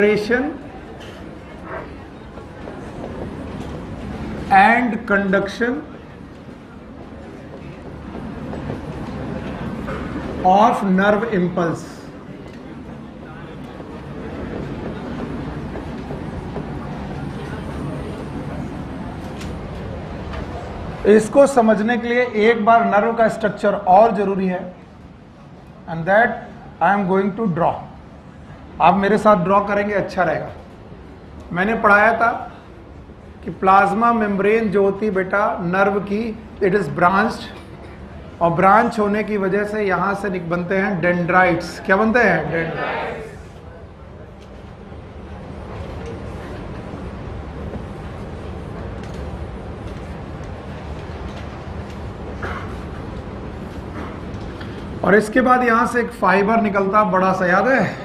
Vibration and conduction of nerve impulse. इसको समझने के लिए एक बार नर्व का स्ट्रक्चर और जरूरी है, and that I am going to draw. आप मेरे साथ ड्रॉ करेंगे, अच्छा रहेगा. मैंने पढ़ाया था कि प्लाज्मा मेम्ब्रेन जो होती बेटा नर्व की, इट इज ब्रांच्ड, और ब्रांच होने की वजह से यहां से बनते हैं डेंड्राइट्स. क्या बनते हैं? डेंड्राइट्स. और इसके बाद यहां से एक फाइबर निकलता बड़ा सा, याद है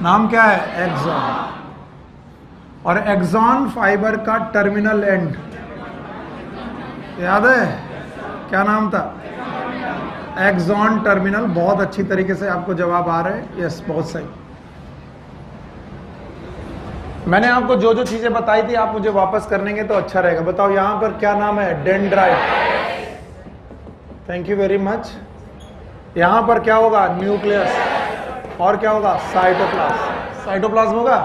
नाम क्या है? एक्सॉन. और एक्सॉन फाइबर का टर्मिनल एंड याद है क्या नाम था? Axon terminal. बहुत अच्छी तरीके से आपको जवाब आ रहे हैं. यस, बहुत सही. मैंने आपको जो जो चीजें बताई थी आप मुझे वापस करनेंगे तो अच्छा रहेगा. बताओ यहां पर क्या नाम है? Dendrite. Thank you very much. यहां पर क्या होगा? न्यूक्लियस. और क्या होगा? साइटोप्लाज्म. साइटोप्लाज्म होगा.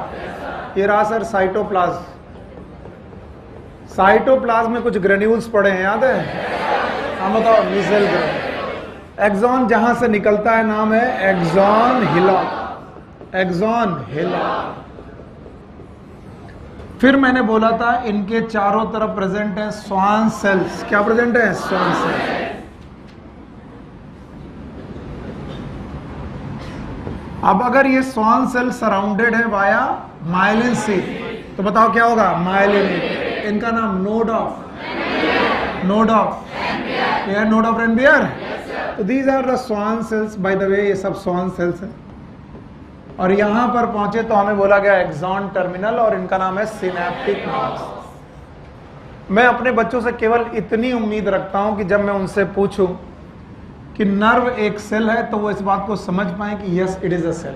ये रहा सर साइटोप्लाज्म. साइटोप्लाज्म में कुछ ग्रेन्यूल्स पड़े हैं, याद है? हाँ बताओ. Micelle granule. एक्सॉन जहां से निकलता है नाम है एक्सॉन हिलॉक. Axon hillock. फिर मैंने बोला था इनके चारों तरफ प्रेजेंट है स्वान सेल्स. क्या प्रेजेंट है? Schwann cells. अब अगर ये स्वान सेल सराउंडेड है वाया माइलिन शीथ, तो बताओ क्या होगा? माइलिन. इनका नाम node of node of Ranvier. तो these are the Schwann cells. By the way ये सब स्वान सेल्स हैं. और यहां पर पहुंचे तो हमें बोला गया एक्सॉन टर्मिनल, और इनका नाम है सिनेप्टिक नर्व्स. मैं अपने बच्चों से केवल इतनी उम्मीद रखता हूं कि जब मैं उनसे पूछूं कि नर्व एक सेल है तो वो इस बात को समझ पाए कि yes it is a cell.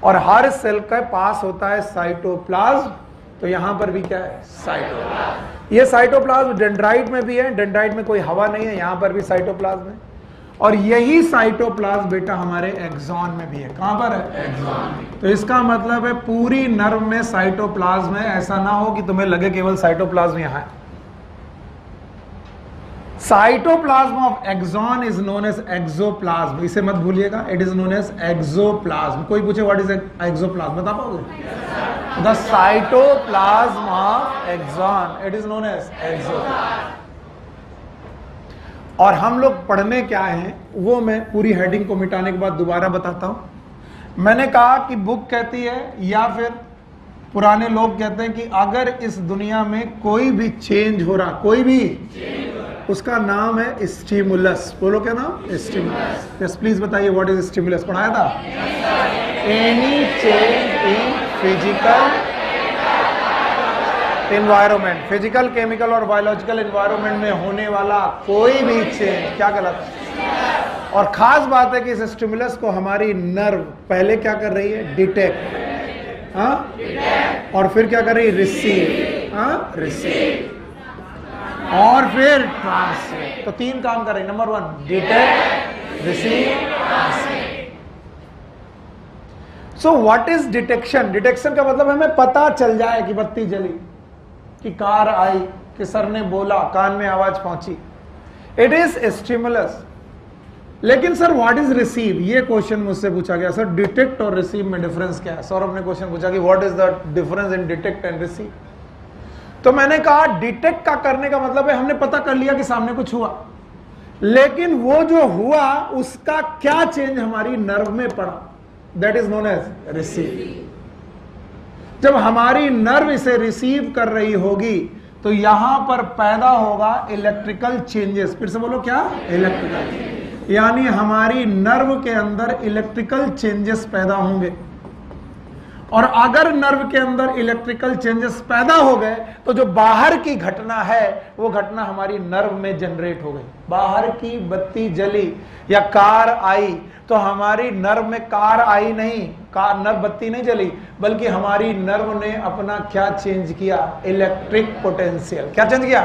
और हर सेल के पास होता है साइटोप्लाज्म. तो यहां पर भी क्या है? साइटोप्लाज्म. ये साइटोप्लाज्म डेंड्राइट में भी है. डेंड्राइट में कोई हवा नहीं है, यहां पर भी साइटोप्लाज्म है. और यही साइटोप्लाज्म बेटा हमारे एक्सॉन में भी है. कहां पर है? एक्सॉन. तो इसका मतलब है पूरी नर्व में साइटोप्लाज्म है. ऐसा ना हो कि तुम्हें लगे केवल साइटोप्लाज्म यहां है. Cytoplasm of axon is known as axoplasm. इसे मत भूलिएगा. It is known as axoplasm. कोई पूछे व्हाट इज एक्सोप्लाज्म, बता पाओगे? The cytoplasm of axon, it is known as axoplasm. और हम लोग पढ़ने क्या है वो मैं पूरी हेडिंग को मिटाने के बाद दोबारा बताता हूं. मैंने कहा कि बुक कहती है या फिर पुराने लोग कहते हैं कि अगर इस दुनिया में कोई भी चेंज हो रहा, कोई भी, उसका नाम है स्टिमुलस. बोलो क्या नाम? स्टिमुलस. यस प्लीज बताइए व्हाट इज स्टिमुलस. पढ़ाया था? Any change in physical environment, physical, chemical और बायोलॉजिकल एनवायरमेंट में होने वाला कोई भी चेंज क्या कहलाता है? और खास बात है कि इस स्टिमुलस को हमारी नर्व पहले क्या कर रही है? डिटेक्ट. हाँ, और फिर क्या कर रही है? रिसीव. हाँ, रिसीव. और फिर ट्रांसमिट. तो तीन काम कर रही है. Number 1 detect, receive, transmit. So what is detection? Detection का मतलब हमें पता चल जाए कि बत्ती जली, कि कार आई, कि सर ने बोला, कान में आवाज पहुंची. It is stimulus. लेकिन सर व्हाट इज रिसीव? ये क्वेश्चन मुझसे पूछा गया. सर डिटेक्ट और रिसीव में डिफरेंस क्या है? सौरभ ने क्वेश्चन पूछा कि what is the difference in detect and receive. तो मैंने कहा डिटेक्ट का करने का मतलब है हमने पता कर लिया कि सामने कुछ हुआ, लेकिन वो जो हुआ उसका क्या चेंज हमारी नर्व में पड़ा, that is known as receive. जब हमारी नर्व इसे रिसीव कर रही होगी तो यहां पर पैदा होगा इलेक्ट्रिकल चेंजेस. फिर से बोलो क्या? इलेक्ट्रिकल. यानी हमारी नर्व के अंदर इलेक्ट्रिकल चेंजेस पैदा होंगे. और अगर नर्व के अंदर इलेक्ट्रिकल चेंजेस पैदा हो गए तो जो बाहर की घटना है वो घटना हमारी नर्व में जनरेट हो गई. बाहर की बत्ती जली या कार आई तो हमारी नर्व में कार आई नहीं, कार नर्व बत्ती नहीं जली, बल्कि हमारी नर्व ने अपना क्या चेंज किया, इलेक्ट्रिक पोटेंशियल। क्या चेंज किया,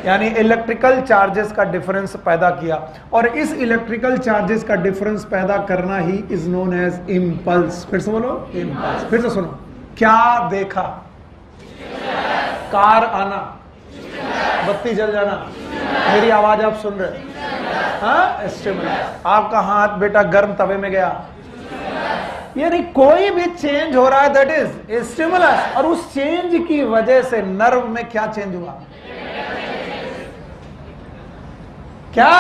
यानी इलेक्ट्रिकल चार्जेस का डिफरेंस पैदा किया। और इस इलेक्ट्रिकल चार्जेस का डिफरेंस पैदा करना ही इज नोन एज इंपल्स। फिर से बोलो, इंपल्स। फिर से सुनो, क्या देखा, कार आना, बत्ती जल जाना, मेरी आवाज आप सुन रहे, हाँ, स्टिमुलस। आपका हाथ बेटा गर्म तवे में गया, यानी कोई भी चेंज हो रहा है, दैट इज स्टिमुलस। और उस चेंज की वजह से नर्व में क्या चेंज हुआ, क्या,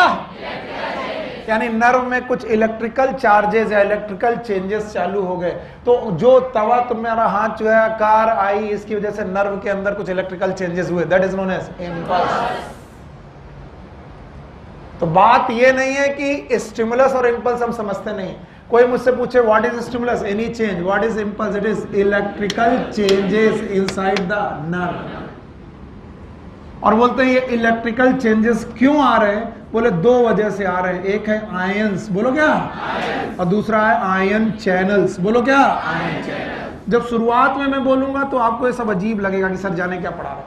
यानी नर्व में कुछ इलेक्ट्रिकल चार्जेस या इलेक्ट्रिकल चेंजेस चालू हो गए। तो जो तवा तुम्हारा हाथ जो है, कार आई, इसकी वजह से नर्व के अंदर कुछ इलेक्ट्रिकल चेंजेस हुए, that is known as impulse. तो बात ये नहीं है कि स्टिमुलस और इंपल्स हम समझते नहीं। कोई मुझसे पूछे what is stimulus, any change, what is impulse, it is electrical changes inside the nerve. और बोलते हैं ये इलेक्ट्रिकल चेंजेस क्यों आ रहे हैं, बोले दो वजह से आ रहे हैं। एक है आयंस, बोलो क्या, और दूसरा है आयन चैनल्स, बोलो क्या, आयन चैनल। जब शुरुआत में मैं बोलूंगा तो आपको ये सब अजीब लगेगा कि सर जाने क्या पढ़ा रहा है,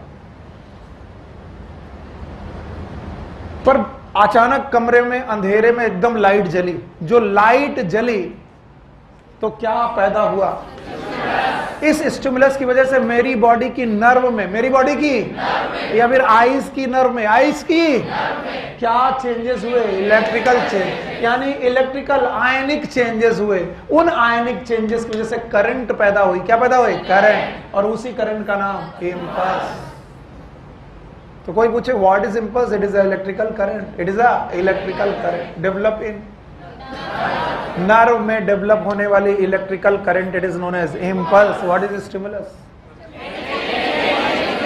पर अचानक कमरे में अंधेरे में एकदम लाइट जली। जो लाइट जली तो क्या पैदा हुआ, इस स्टिमुलस की वजह से मेरी बॉडी की नर्व में, मेरी बॉडी की या फिर आइस की नर्व में, आइस की क्या चेंजेस हुए, इलेक्ट्रिकल चेंज, यानी इलेक्ट्रिकल आयनिक चेंजेस हुए। उन आयनिक चेंजेस की वजह से करंट पैदा हुई। क्या पैदा हुई, करंट। और उसी करंट का नाम इंपल्स। तो कोई पूछे what is impulse, it is electrical current, it is a electrical current develop in nerve में डेवलप होने वाली electrical current, it is known as impulse. What is stimulus,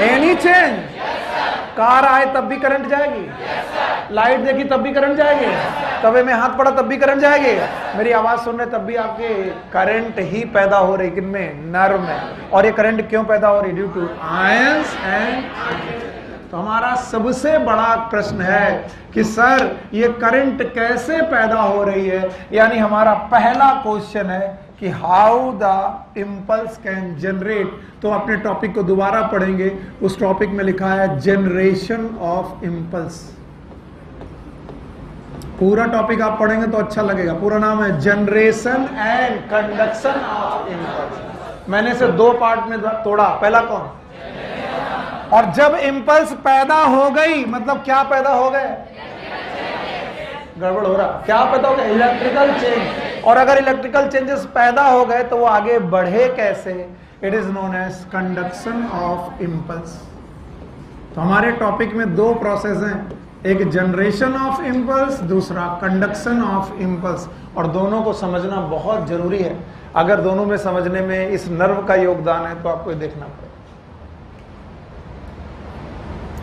any change. कार आए तब भी करंट जाएगी, लाइट देखी तब भी करंट जाएगी, तवे में हाथ पड़ा तब भी करंट जाएगी, मेरी आवाज सुन रहे तब भी आपके करंट ही पैदा हो रही, किनमें, नर्व में। और ये करंट क्यों पैदा हो रही, ड्यू टू आयंस एंड। तो हमारा सबसे बड़ा प्रश्न है कि सर ये करंट कैसे पैदा हो रही है, यानी हमारा पहला क्वेश्चन है कि how the impulse can generate. तो अपने टॉपिक को दोबारा पढ़ेंगे, उस टॉपिक में लिखा है जनरेशन ऑफ इंपल्स। पूरा टॉपिक आप पढ़ेंगे तो अच्छा लगेगा। पूरा नाम है generation and conduction of impulse. मैंने इसे दो पार्ट में तोड़ा। पहला कौन, और जब इंपल्स पैदा हो गई, मतलब क्या पैदा हो गए, गड़बड़ हो रहा, क्या पैदा हो गया, इलेक्ट्रिकल चेंज। और अगर इलेक्ट्रिकल चेंजेस पैदा हो गए तो वो आगे बढ़े कैसे, it is known as conduction of impulse. तो हमारे टॉपिक में दो प्रोसेस हैं, एक जनरेशन ऑफ इंपल्स, दूसरा कंडक्शन ऑफ इंपल्स। और दोनों को समझना बहुत जरूरी है। अगर दोनों में समझने में इस नर्व का योगदान है तो आपको देखना पड़ेगा।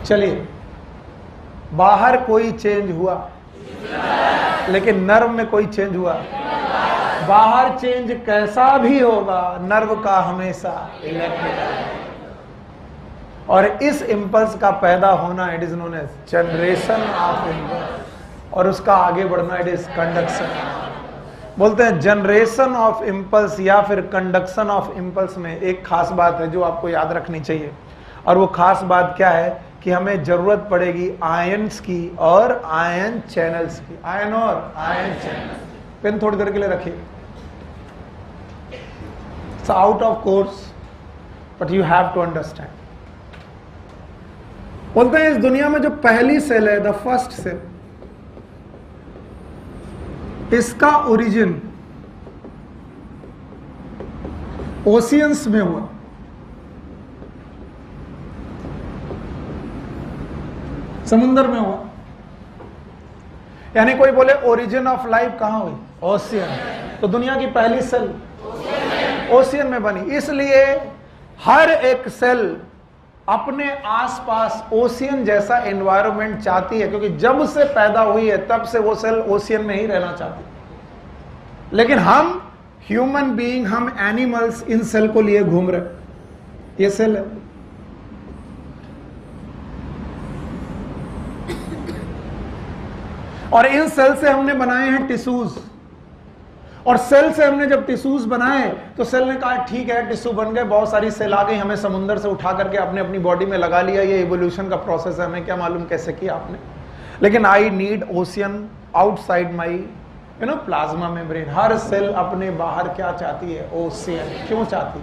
चलिए, बाहर कोई चेंज हुआ लेकिन नर्व में कोई चेंज हुआ। बाहर चेंज कैसा भी होगा, नर्व का हमेशा इलेक्ट्रिकल। और इस इंपल्स का पैदा होना, it is known age generation of impulse, और उसका आगे बढ़ना, इट इज कंडक्शन। बोलते हैं जनरेशन ऑफ इंपल्स या फिर कंडक्शन ऑफ इंपल्स में एक खास बात है जो आपको याद रखनी चाहिए। और वो खास बात क्या है कि हमें जरूरत पड़ेगी आयंस की और आयन चैनल्स की। आयन और आयन चैनल। पेन थोड़ी देर के लिए रखिए, it's out of course but you have to understand. बोलते हैं इस दुनिया में जो पहली सेल है, द फर्स्ट सेल, इसका ओरिजिन ओशियंस में हुआ। समुद्र में हुआ। यानी कोई बोले ओरिजिन ऑफ लाइफ कहां हुई, ओशियन। तो दुनिया की पहली सेल ओशियन में बनी। इसलिए हर एक सेल अपने आसपास ओशियन जैसा एनवायरनमेंट चाहती है, क्योंकि जब से पैदा हुई है तब से वो सेल ओशियन में ही रहना चाहती है। लेकिन हम ह्यूमन बीइंग, हम एनिमल्स इन सेल को लिए घूम रहे। ये सेल है, और इन सेल से हमने बनाए हैं टिश्यूज, और सेल से हमने जब टिश्यूज बनाए तो सेल ने कहा ठीक है टिश्यू बन गए, बहुत सारी सेल आ गई, हमें समुद्र से उठा करके आपने अपनी बॉडी में लगा लिया, ये इवोल्यूशन का प्रोसेस है, हमें क्या मालूम कैसे किया आपने। लेकिन I need ocean outside my plasma membrane. हर सेल अपने बाहर क्या चाहती है? ओशियन। क्यों चाहती?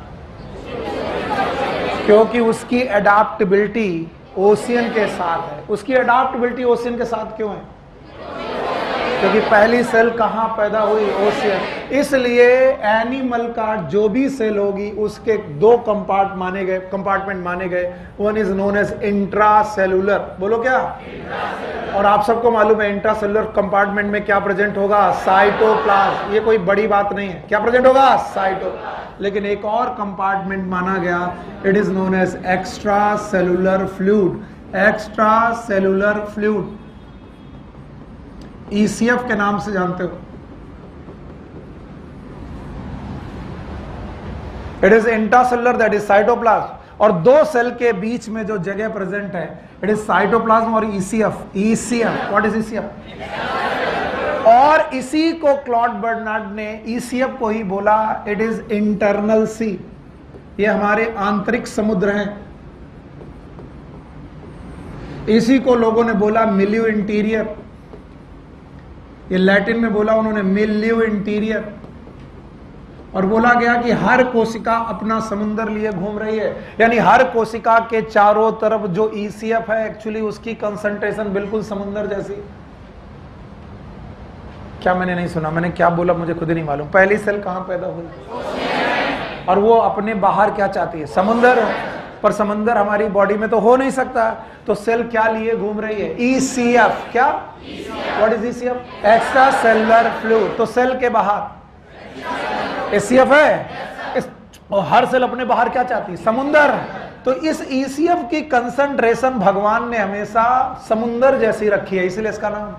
क्योंकि उसकी अडैप्टेबिलिटी ओशियन के साथ है। उसकी अडैप्टेबिलिटी ओशियन के साथ क्यों है? क्योंकि पहली सेल कहां पैदा हुई? ओशियन। इसलिए एनिमल का जो भी सेल होगी उसके दो कंपार्टमेंट माने गए। One is known as intracellular. बोलो क्या? और आप सबको मालूम है इंट्रासेलुलर कंपार्टमेंट में क्या प्रेजेंट होगा? साइटोप्लाज्म। ये कोई बड़ी बात नहीं है। क्या प्रेजेंट होगा? साइटोप्लाज्म। लेकिन एक और कंपार्टमेंट माना गया, it is known as extracellular fluid. Extracellular fluid ECF के नाम से जानते हो। It is intracellular, that is cytoplasm. और दो सेल के बीच में जो जगह प्रेजेंट है इट इज साइटोप्लाज्म और ECF। ECF, what is ECF? और इसी को क्लॉड बर्नार्ड ने ECF को ही बोला इट इज इंटरनल सी। ये हमारे आंतरिक समुद्र हैं। इसी को लोगों ने बोला मिल्यू इंटीरियर। ये लैटिन में बोला उन्होंने मिल्यू इंटीरियर। और बोला गया कि हर कोशिका अपना समुंदर लिए घूम रही है, यानी हर कोशिका के चारों तरफ जो ECF है एक्चुअली उसकी कंसंट्रेशन बिल्कुल समुंदर जैसी। क्या मैंने नहीं सुना? मैंने क्या बोला मुझे खुद ही नहीं मालूम। पहली सेल कहां पैदा हुई? और वो अपने बाहर क्या चाहती है? समुंदर। पर समुंदर हमारी बॉडी में तो हो नहीं सकता, तो सेल क्या लिए घूम रही है? ECF। क्या? What is ECF? Extra cellular fluid. तो सेल के बाहर ECF है। और हर सेल अपने बाहर क्या चाहती है? समुंदर। तो इस ECF की कंसंट्रेशन भगवान ने हमेशा समुंदर जैसी रखी है, इसलिए इसका नाम।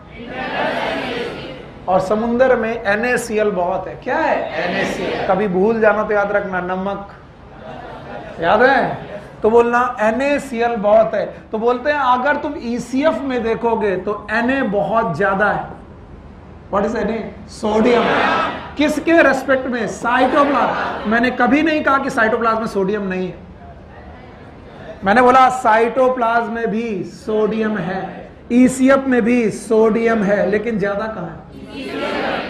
और समुंदर में NaCl बहुत है। क्या है? NaCl। कभी भूल जाना तो याद रखना, नमक याद है तो बोलना NaCl बहुत है। तो बोलते हैं अगर तुम ECF में देखोगे तो Na बहुत ज्यादा है। What is Na? सोडियम। किसके रेस्पेक्ट में? साइटोप्लाज्म। मैंने कभी नहीं कहा कि साइटोप्लाज्म में सोडियम नहीं है। मैंने बोला साइटोप्लाज्म में भी सोडियम है, ECF में भी सोडियम है, लेकिन ज्यादा कहां है?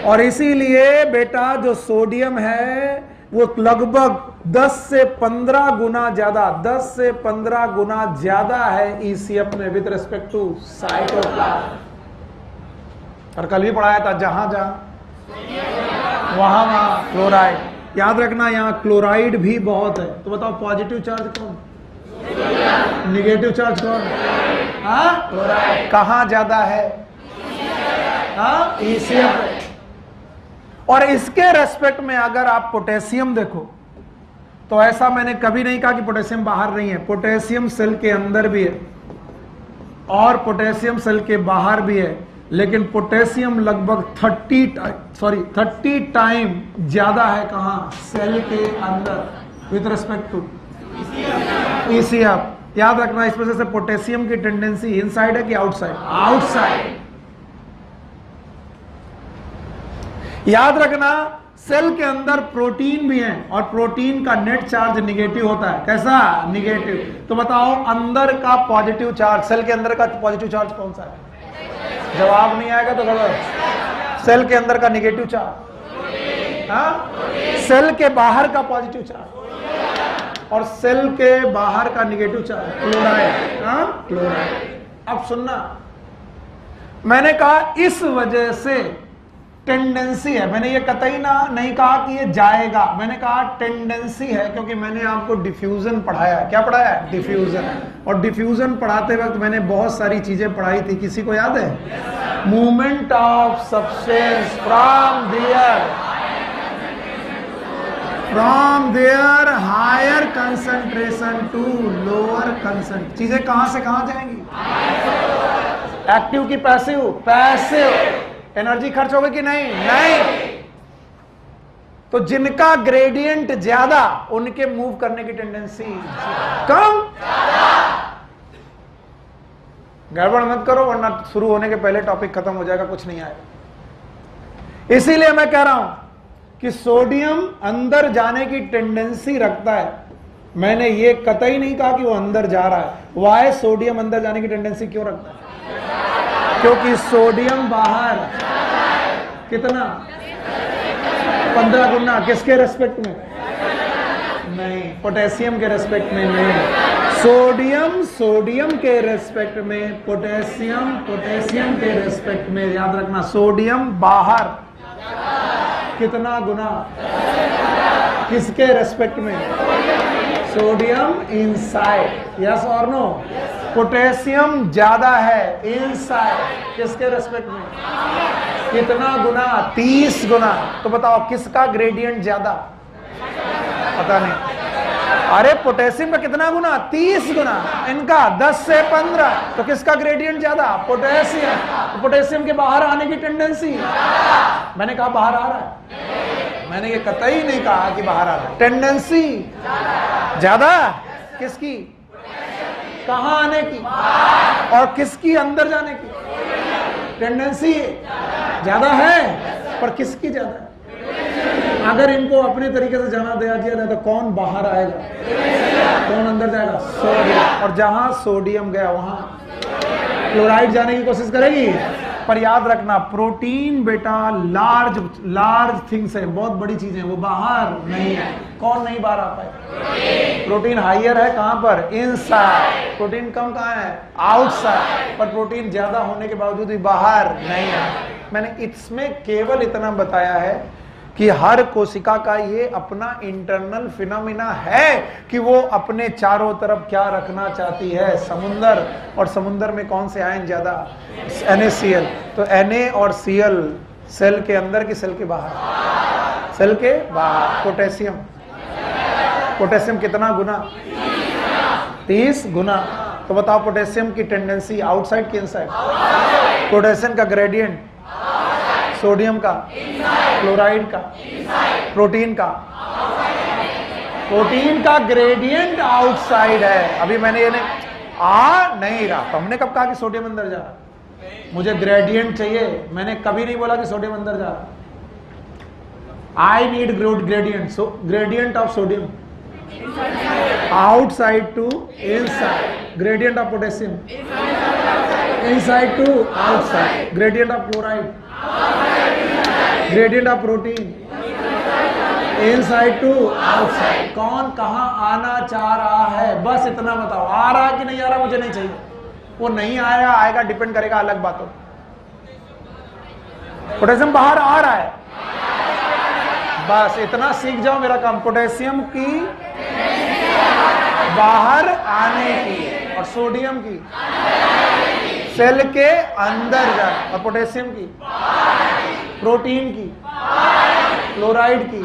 और इसीलिए बेटा जो सोडियम है वो लगभग 10 से 15 गुना ज्यादा, 10 से 15 गुना ज्यादा है ECF में विद रिस्पेक्ट टू साइटोप्लाज्म। और कल भी पढ़ाया था जहां जहां वहां क्लोराइड। याद रखना यहां क्लोराइड भी बहुत है। तो बताओ पॉजिटिव चार्ज कौन? निगेटिव चार्ज कौन? हाँ, क्लोराइड। कहां ज्यादा है? हाँ, ECF। और इसके रेस्पेक्ट में अगर आप पोटेशियम देखो तो ऐसा मैंने कभी नहीं कहा कि पोटेशियम बाहर नहीं है। पोटेशियम सेल के अंदर भी है और पोटेशियम सेल के बाहर भी है, लेकिन पोटेशियम लगभग 30 टाइम ज्यादा है कहां? सेल के अंदर विद रिस्पेक्ट टू ECF। याद रखना इस वजह से पोटेशियम की टेंडेंसी इनसाइड है कि आउटसाइड? आउटसाइड। याद रखना सेल के अंदर प्रोटीन भी है और प्रोटीन का नेट चार्ज निगेटिव होता है। कैसा? निगेटिव। तो बताओ अंदर का पॉजिटिव चार्ज, सेल के अंदर का पॉजिटिव चार्ज कौन सा है? जवाब नहीं आएगा तो गलत। सेल के अंदर का निगेटिव चार्ज, हाँ? सेल के बाहर का पॉजिटिव चार्ज और सेल के बाहर का निगेटिव चार्ज क्लोराइड। हाँ, क्लोराइड। अब सुनना, मैंने कहा इस वजह से टेंडेंसी है। मैंने ये कतई ना नहीं कहा कि ये जाएगा, मैंने कहा टेंडेंसी है, क्योंकि मैंने आपको डिफ्यूजन पढ़ाया है। क्या पढ़ाया है? डिफ्यूजन। और डिफ्यूजन पढ़ाते वक्त मैंने बहुत सारी चीजें पढ़ाई थी। किसी को याद है? Movement of substance from their higher concentration to lower concentration. चीजें कहां से कहां जाएंगी? एक्टिव की पैसिव? पैसिव। एनर्जी खर्च होगी कि नहीं? नहीं। तो जिनका ग्रेडियंट ज्यादा उनके मूव करने की टेंडेंसी कम। गड़बड़ मत करो वरना शुरू होने के पहले टॉपिक खत्म हो जाएगा, कुछ नहीं आएगा। इसीलिए मैं कह रहा हूं कि सोडियम अंदर जाने की टेंडेंसी रखता है। मैंने ये कतई नहीं कहा कि वो अंदर जा रहा है। वाई सोडियम अंदर जाने की टेंडेंसी क्यों रखता है? क्योंकि सोडियम बाहर कितना 15 गुना, किसके रेस्पेक्ट में? नहीं, पोटेशियम के रेस्पेक्ट में नहीं। सोडियम के रेस्पेक्ट में, पोटेशियम के रेस्पेक्ट में। याद रखना, सोडियम बाहर कितना गुना, किसके रेस्पेक्ट में? Sodium inside. यस और नो? पोटेशियम ज्यादा है इनसाइड, किसके रेस्पेक्ट में? कितना गुना? 30 गुना। तो बताओ किसका ग्रेडियंट ज्यादा? पता नहीं। अरे पोटेशियम का कितना गुना? 30 गुना। इनका 10 से 15। तो किसका ग्रेडियंट ज्यादा? पोटेशियम। तो पोटेशियम के बाहर आने की टेंडेंसी, मैंने कहा बाहर आ रहा है, मैंने ये कतई नहीं कहा कि बाहर आ रहा है। टेंडेंसी ज्यादा किसकी? कहां आने की? और किसकी अंदर जाने की? टेंडेंसी ज्यादा है, पर किसकी ज्यादा है? अगर इनको अपने तरीके से जाना दिया जाए तो कौन बाहर आएगा, कौन अंदर जाएगा? सोडियम। और जहां सोडियम गया वहां क्लोराइड जाने की कोशिश करेगी। पर याद रखना, प्रोटीन बेटा लार्ज थिंग्स है, बहुत बड़ी चीजें, वो बाहर नहीं है। कौन नहीं बाहर आ पाए? प्रोटीन हाइयर है कहां पर? इनसाइड। प्रोटीन कम कहां है? आउटसाइड। पर प्रोटीन ज्यादा होने के बावजूद भी बाहर नहीं है। मैंने इसमें केवल इतना बताया है कि हर कोशिका का ये अपना इंटरनल फिनोमिना है कि वो अपने चारों तरफ क्या रखना चाहती है, समुंदर। और समुंदर में कौन से आयन ज्यादा? NaCl। तो Na और Cl सेल के अंदर की सेल के बाहर? सेल के बाहर। पोटेशियम कितना गुना? 30 गुना। तो बताओ पोटेशियम की टेंडेंसी आउटसाइड की इनसाइड? पोटेशियम का ग्रेडियंट, सोडियम का, क्लोराइड का, प्रोटीन का? प्रोटीन का ग्रेडियंट आउटसाइड है। अभी मैंने ये नहीं रहा। तो हमने कब कहा कि सोडियम अंदर जा रहा? मुझे ग्रेडियंट चाहिए। मैंने कभी नहीं बोला कि सोडियम अंदर जा रहा। I need gradient. So gradient of sodium outside to inside. Gradient of potassium inside to outside. Gradient of chloride, gradient of protein inside to outside. कौन कहां आना चाह रहा है, बस इतना बताओ। आ रहा कि नहीं आ रहा मुझे नहीं चाहिए। वो नहीं आया आएगा डिपेंड करेगा अलग बातों। पोटेशियम बाहर आ रहा है, बस इतना सीख जाओ मेरा काम। पोटेशियम की बाहर आने की और सोडियम की सेल के अंदर जाए, और पोटेशियम की, प्रोटीन की, क्लोराइड की,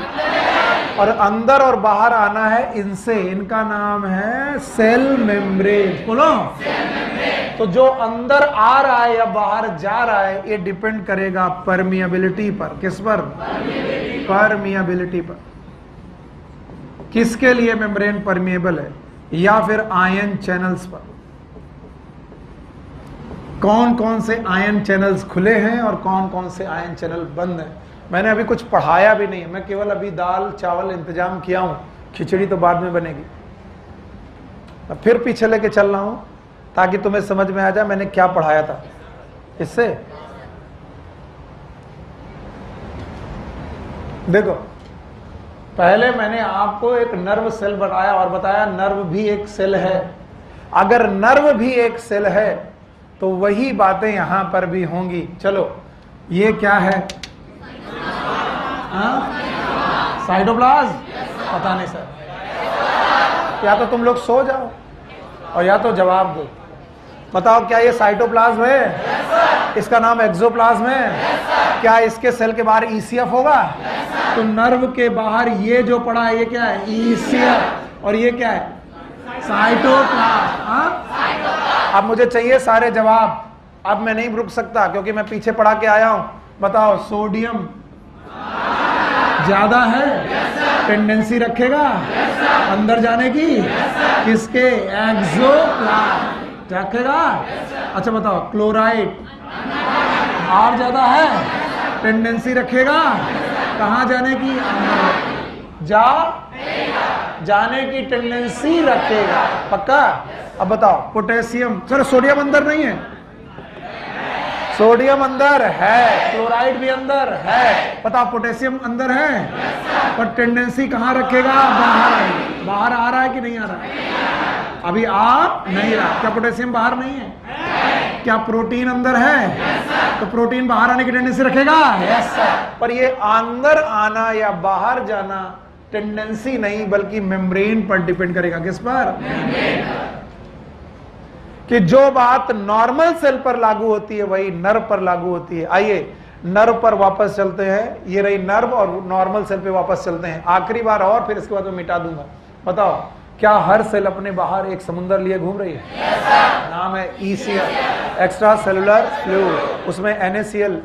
और अंदर और बाहर आना है इनसे। इनका नाम है सेल मेम्ब्रेन। बोलो। तो जो अंदर आ रहा है या बाहर जा रहा है ये डिपेंड करेगा परमिएबिलिटी पर। किस पर? परमिएबिलिटी पर। किसके लिए मेम्ब्रेन परमिएबल है? या फिर आयन चैनल्स पर। कौन कौन से आयन चैनल्स खुले हैं और कौन कौन से आयन चैनल बंद हैं। मैंने अभी कुछ पढ़ाया भी नहीं है, मैं केवल अभी दाल चावल इंतजाम किया हूं, खिचड़ी तो बाद में बनेगी। मैं फिर पीछे लेके चल रहा हूं ताकि तुम्हें समझ में आ जाए मैंने क्या पढ़ाया था। इससे देखो, पहले मैंने आपको एक नर्व सेल बनाया और बताया नर्व भी एक सेल है। अगर नर्व भी एक सेल है तो वही बातें यहां पर भी होंगी। चलो, ये क्या है? साइटोप्लाज्म? पता नहीं सर। या तो तुम लोग सो जाओ और या तो जवाब दो। बताओ, क्या ये साइटोप्लाज्म है? इसका नाम एक्सोप्लाज्म है? क्या इसके सेल के बाहर ईसीएफ होगा? तो नर्व के बाहर ये जो पड़ा है ये क्या है? ईसीएफ। और ये क्या है? साइटोप्लाज्म। अब मुझे चाहिए सारे जवाब। अब मैं नहीं रुक सकता क्योंकि मैं पीछे पढ़ा के आया हूं। बताओ, सोडियम ज्यादा है, टेंडेंसी रखेगा अंदर जाने की, किसके? एक्सोप्लाज्म रखेगा। अच्छा बताओ, क्लोराइड और ज्यादा है, टेंडेंसी रखेगा कहाँ जाने की? अंदर। जाने की टेंडेंसी रखेगा, पक्का? अब बताओ, पोटेशियम, सर सोडियम अंदर नहीं है? सोडियम अंदर है, क्लोराइड भी अंदर है, बताओ पोटेशियम अंदर है, पर टेंडेंसी कहाँ रखेगा? बाहर। बाहर आ रहा है कि नहीं आ रहा है? अभी आ नहीं रहा। क्या पोटेशियम बाहर नहीं है? क्या प्रोटीन अंदर है? तो प्रोटीन बाहर आने की टेंडेंसी रखेगा? Yes sir. पर ये अंदर आना या बाहर जाना टेंडेंसी नहीं, बल्कि मेम्ब्रेन पर डिपेंड करेगा। किस पर? कि जो बात नॉर्मल सेल पर लागू होती है वही नर्व पर लागू होती है। आइए नर्व पर वापस चलते हैं। ये रही नर्व, और नॉर्मल सेल पे वापस चलते हैं आखिरी बार, और फिर इसके बाद मैं मिटा दूंगा। बताओ, क्या हर सेल अपने बाहर एक समुद्र लिए घूम रही है? yes, नाम है ECL, एक्स्ट्रा सेलुलर फ्लूइड। उसमें NaCl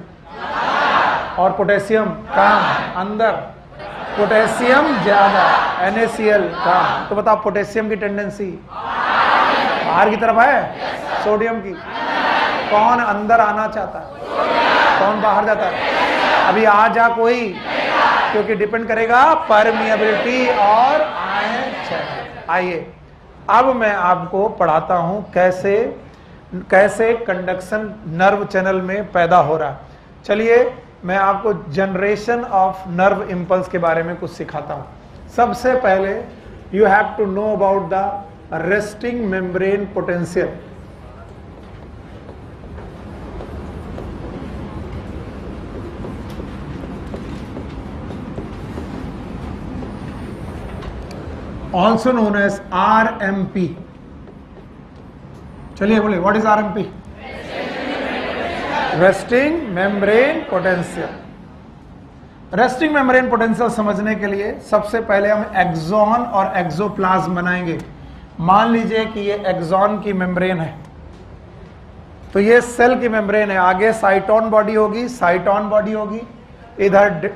और पोटेशियम कम, अंदर पोटेशियम ज्यादा, NaCl कम। तो बताओ पोटेशियम की टेंडेंसी बाहर की तरफ है, सोडियम की। कौन अंदर आना चाहता है, कौन बाहर जाता है? अभी आ जा कोई, क्योंकि डिपेंड करेगा परमिएबिलिटी और आयन चैनल। आइए अब मैं आपको पढ़ाता हूं कैसे कंडक्शन नर्व चैनल में पैदा हो रहा है। चलिए मैं आपको जनरेशन ऑफ नर्व इंपल्स के बारे में कुछ सिखाता हूं। सबसे पहले you have to know about the resting membrane potential. also known as RMP। चलिए बोले, what is RMP? Resting membrane potential. Resting membrane potential समझने के लिए सबसे पहले हम एक्सॉन और एक्सोप्लाज्म बनाएंगे। मान लीजिए कि ये एक्सॉन की मेम्ब्रेन है, तो ये सेल की मेम्ब्रेन है। आगे साइटोन बॉडी होगी, साइटोन बॉडी होगी, इधर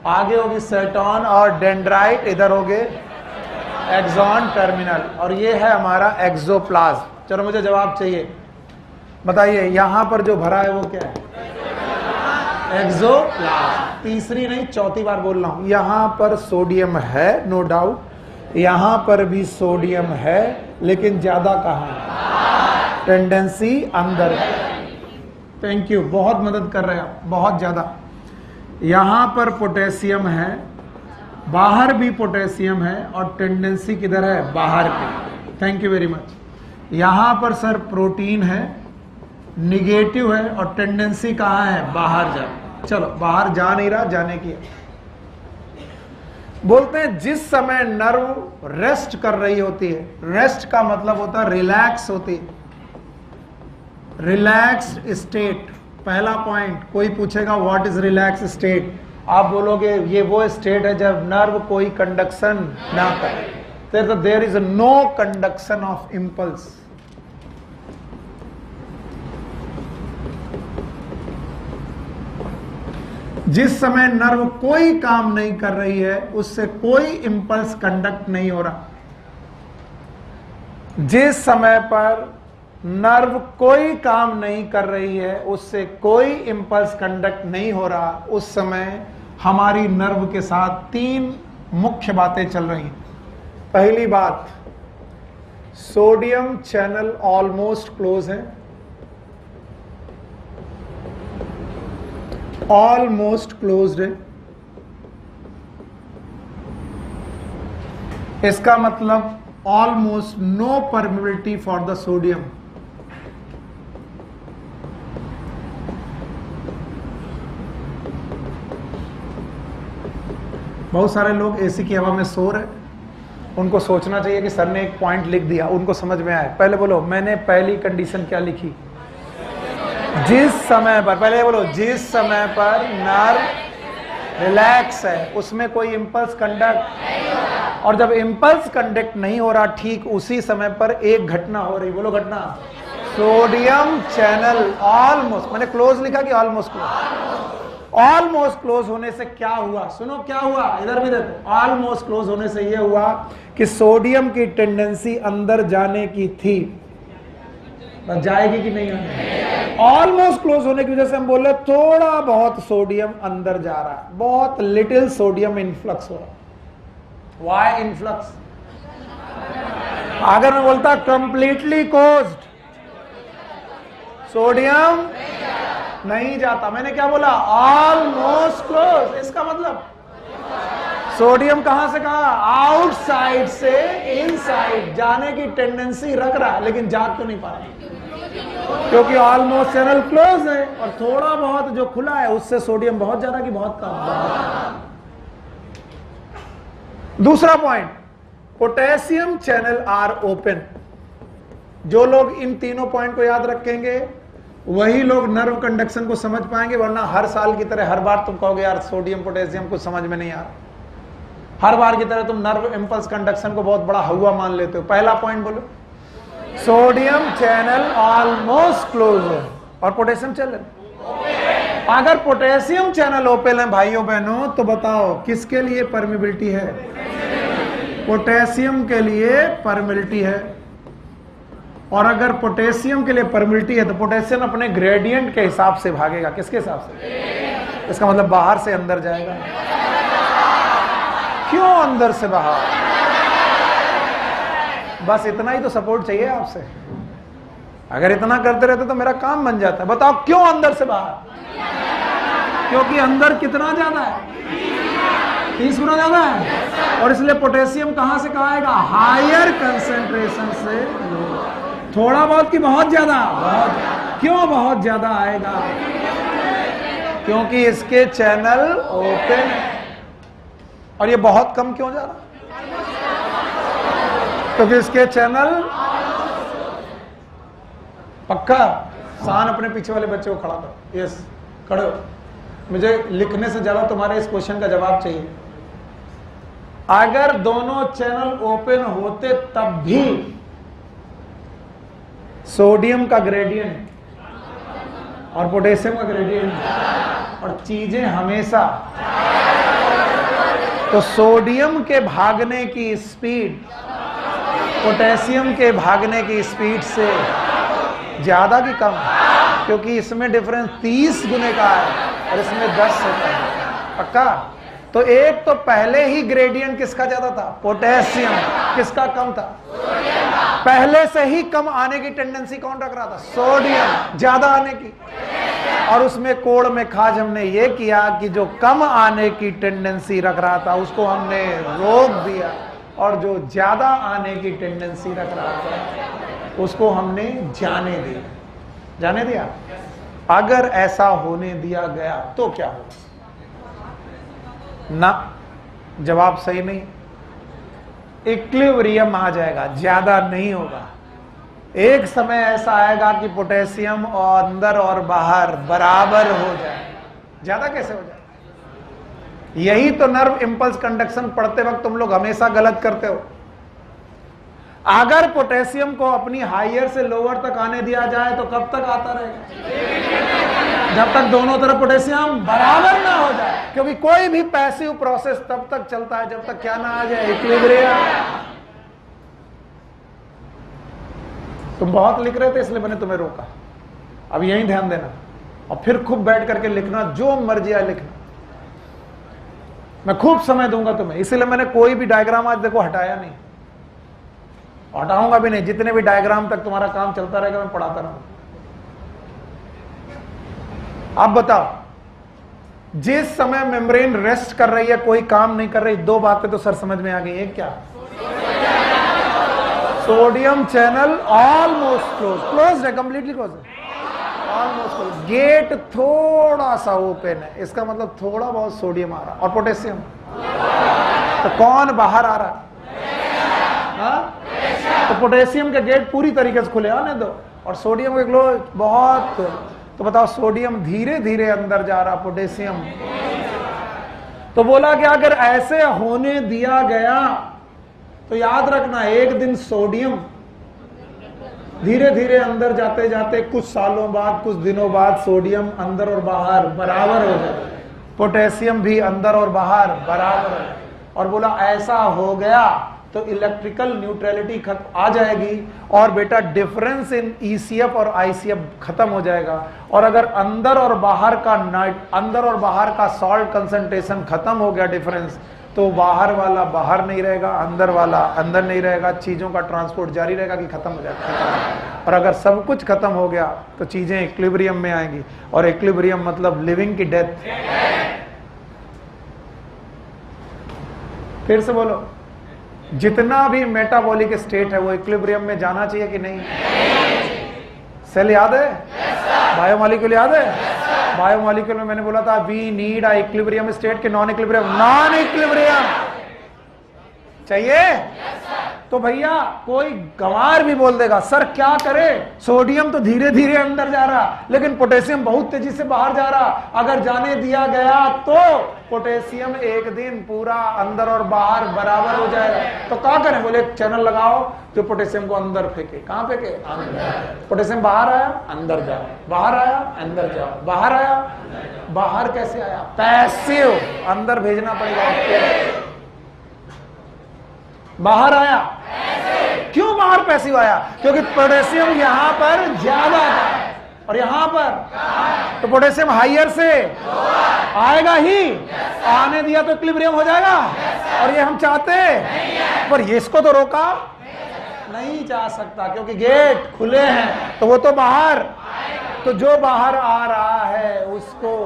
आगे होगी सेटोन और डेंड्राइट, इधर हो गए एक्सॉन टर्मिनल, और ये है हमारा एक्सोप्लाज्म। चलो मुझे जवाब चाहिए, बताइए यहां पर जो भरा है वो क्या है? एक्सोप्लाज्म। तीसरी नहीं, चौथी बार बोल रहा हूं। यहां पर सोडियम है, नो डाउट, यहां पर भी सोडियम है, लेकिन ज्यादा कहां है? टेंडेंसी अंदर है। थैंक यू, बहुत मदद कर रहे हैं आप, बहुत ज्यादा। यहां पर पोटेशियम है, बाहर भी पोटेशियम है, और टेंडेंसी किधर है? बाहर की। Thank you very much. यहां पर सर प्रोटीन है, निगेटिव है, और टेंडेंसी कहां है? बाहर जा। चलो बाहर जा नहीं रहा, जाने की है। बोलते हैं जिस समय नर्व रेस्ट कर रही होती है, रेस्ट का मतलब होता है रिलैक्स होती है, रिलैक्स्ड स्टेट। पहला पॉइंट, कोई पूछेगा व्हाट इज रिलैक्स स्टेट, आप बोलोगे ये वो स्टेट है जब नर्व कोई कंडक्शन ना करे। तो there is no conduction of impulse. जिस समय नर्व कोई काम नहीं कर रही है, उससे कोई इंपल्स कंडक्ट नहीं हो रहा। जिस समय पर नर्व कोई काम नहीं कर रही है, उससे कोई इंपल्स कंडक्ट नहीं हो रहा, उस समय हमारी नर्व के साथ तीन मुख्य बातें चल रही हैं। पहली बात, सोडियम चैनल ऑलमोस्ट क्लोज है, ऑलमोस्ट क्लोज्ड है। इसका मतलब almost no permeability for the sodium. बहुत सारे लोग एसी की हवा में सो रहे, उनको सोचना चाहिए कि सर ने एक पॉइंट लिख दिया, उनको समझ में आए। पहले बोलो, मैंने पहली कंडीशन क्या लिखी? जिस समय पर, पहले बोलो, जिस समय पर नर्व रिलैक्स है उसमें कोई इंपल्स कंडक्ट, और जब इंपल्स कंडक्ट नहीं हो रहा ठीक उसी समय पर एक घटना हो रही। बोलो घटना, सोडियम चैनल ऑलमोस्ट, मैंने क्लोज लिखा कि ऑलमोस्ट क्लोज? ऑलमोस्ट क्लोज होने से क्या हुआ? सुनो क्या हुआ, इधर भी देखो। ऑलमोस्ट क्लोज होने से यह हुआ कि सोडियम की टेंडेंसी अंदर जाने की थी, बस जाएगी कि नहीं आएगी? ऑलमोस्ट क्लोज होने की वजह से हम बोल रहे थोड़ा बहुत सोडियम अंदर जा रहा है, बहुत लिटिल सोडियम इनफ्लक्स हो रहा है। Why influx? अगर मैं बोलता कंप्लीटली क्लोज्ड, सोडियम नहीं जाता। मैंने क्या बोला? Almost close. इसका मतलब सोडियम कहां से कहा? आउटसाइड से इनसाइड जाने की टेंडेंसी रख रहा है, लेकिन जा क्यों नहीं पा रहा? क्योंकि ऑलमोस्ट चैनल क्लोज है और थोड़ा बहुत जो खुला है उससे सोडियम बहुत ज्यादा कि बहुत कम? दूसरा point, potassium channel are open. जो लोग इन तीनों पॉइंट को याद रखेंगे वही लोग नर्व कंडक्शन को समझ पाएंगे, वरना हर साल की तरह हर बार तुम कहोगे यार सोडियम पोटेशियम कुछ समझ में नहीं आ रहा। हर बार की तरह तुम नर्व इंपल्स कंडक्शन को बहुत बड़ा हुआ मान लेते हो। पहला पॉइंट बोलो, सोडियम चैनल ऑलमोस्ट क्लोज है और पोटेशियम चैनल। अगर पोटेशियम चैनल ओपन है भाइयों बहनों, तो बताओ किसके लिए परमिबिलिटी है? पोटेशियम के लिए परमिबिलिटी है। और अगर पोटेशियम के लिए परमिबिलिटी है तो पोटेशियम अपने ग्रेडियंट के हिसाब से भागेगा। किसके हिसाब से? इसका मतलब बाहर से अंदर जाएगा। क्यों अंदर से बाहर? बस इतना ही तो सपोर्ट चाहिए आपसे। अगर इतना करते रहते तो मेरा काम बन जाता है। बताओ क्यों अंदर से बाहर? क्योंकि अंदर कितना ज्यादा है? 30 गुना ज्यादा है। और इसलिए पोटेशियम कहां से कहा आएगा? हायर कंसेंट्रेशन से। थोड़ा बहुत कि बहुत ज्यादा? बहुत। क्यों बहुत ज्यादा आएगा? क्योंकि इसके चैनल ओपन है। और ये बहुत कम क्यों जा रहा? क्योंकि इसके चैनल पक्का। शान अपने पीछे वाले बच्चे को खड़ा करो। यस, खड़े हो। मुझे लिखने से ज्यादा तुम्हारे इस क्वेश्चन का जवाब चाहिए। अगर दोनों चैनल ओपन होते तब भी सोडियम का ग्रेडियंट और पोटेशियम का ग्रेडियंट और चीजें हमेशा, तो सोडियम के भागने की स्पीड पोटेशियम के भागने की स्पीड से ज्यादा कि कम? क्योंकि इसमें डिफरेंस 30 गुने का है और इसमें 10 होता है। पक्का? तो एक तो पहले ही ग्रेडियंट किसका ज्यादा था? पोटेशियम। किसका कम था? पहले से ही कम आने की टेंडेंसी कौन रख रहा था? सोडियम। ज्यादा आने की। और उसमें कोड़ में खाज हमने ये किया कि जो कम आने की टेंडेंसी रख रहा था उसको हमने रोक दिया, और जो ज्यादा आने की टेंडेंसी रख रहा था उसको हमने जाने दिया। जाने दिया। अगर ऐसा होने दिया गया तो क्या होगा? ना, जवाब सही नहीं। इक्विलिब्रियम आ जाएगा, ज्यादा नहीं होगा। एक समय ऐसा आएगा कि पोटेशियम और अंदर और बाहर बराबर हो जाए। ज्यादा कैसे हो जाए? यही तो नर्व इंपल्स कंडक्शन पढ़ते वक्त तुम लोग हमेशा गलत करते हो। अगर पोटेशियम को अपनी हायर से लोअर तक आने दिया जाए तो कब तक आता रहेगा? जब तक दोनों तरफ पोटेशियम बराबर ना हो जाए। क्योंकि कोई भी पैसिव प्रोसेस तब तक चलता है जब तक क्या ना आ जाए? इक्विलिब्रियम। तुम बहुत लिख रहे थे इसलिए मैंने तुम्हें रोका। अब यही ध्यान देना और फिर खूब बैठ करके लिखना, जो मर्जी आए लिखना। मैं खूब समय दूंगा तुम्हें, इसीलिए मैंने कोई भी डायग्राम आज देखो हटाया नहीं, हटाऊंगा भी नहीं। जितने भी डायग्राम तक तुम्हारा काम चलता रहेगा मैं पढ़ाता रहूंगा। आप बताओ, जिस समय मेम्ब्रेन रेस्ट कर रही है, कोई काम नहीं कर रही, दो बातें तो सर समझ में आ गई। एक क्या? Sodium channel almost close. Close है, कंप्लीटली क्लोज है, ऑलमोस्ट क्लोज। गेट थोड़ा सा ओपन है, इसका मतलब थोड़ा बहुत सोडियम आ रहा। और पोटेशियम, तो कौन बाहर आ रहा? तो पोटेशियम के गेट पूरी तरीके से खुले आने दो और सोडियम के क्लोज बहुत। तो बताओ, सोडियम धीरे धीरे अंदर जा रहा, पोटेशियम। तो बोला कि अगर ऐसे होने दिया गया तो याद रखना, एक दिन सोडियम धीरे धीरे अंदर जाते जाते कुछ सालों बाद, कुछ दिनों बाद सोडियम अंदर और बाहर बराबर हो जाए, पोटेशियम भी अंदर और बाहर बराबर। और बोला ऐसा हो गया तो इलेक्ट्रिकल न्यूट्रलिटी आ जाएगी और बेटा डिफरेंस इन ईसीएफ और आईसीएफ खत्म हो जाएगा। और अगर अंदर और बाहर का सॉल्ट कंसंट्रेशन खत्म हो गया डिफरेंस, तो बाहर वाला बाहर नहीं रहेगा, अंदर वाला अंदर नहीं रहेगा, चीजों का ट्रांसपोर्ट जारी रहेगा कि खत्म हो जाएगा। और अगर सब कुछ खत्म हो गया तो चीजें इक्विलिब्रियम में आएंगी, और इक्विलिब्रियम मतलब लिविंग की डेथ। फिर से बोलो, जितना भी मेटाबॉलिक स्टेट है वो इक्विलिब्रियम में जाना चाहिए कि नहीं? सेल याद है? बायोमॉलिक्यूल याद है? बायोमॉलिक्यूल में मैंने बोला था we need a equilibrium state के नॉन इक्विलिब्रियम? नॉन इक्विलिब्रियम चाहिए। तो भैया कोई गंवार भी बोल देगा सर क्या करे, सोडियम तो धीरे धीरे अंदर जा रहा लेकिन पोटेशियम बहुत तेजी से बाहर जा रहा, अगर जाने दिया गया तो पोटेशियम एक दिन पूरा अंदर और बाहर बराबर हो जाएगा। तो क्या करें? बोले एक चैनल लगाओ जो पोटेशियम को अंदर फेंके। कहां फेंके? अंदर। पोटेशियम बाहर आया अंदर जाओ, बाहर आया अंदर जाओ, बाहर आया। बाहर कैसे आया? पैसिव, अंदर भेजना पड़ेगा। बाहर आया। क्यों बाहर पैसिव आया? क्योंकि पोटेशियम यहां पर ज्यादा था और यहां पर तो पोटेशियम हाइयर से आएगा ही। आने दिया तो इक्विलिब्रियम हो जाएगा। और ये हम चाहते हैं, पर ये इसको तो रोका नहीं जा सकता क्योंकि गेट खुले हैं। तो वो तो बाहर, तो जो बाहर आ रहा है उसको,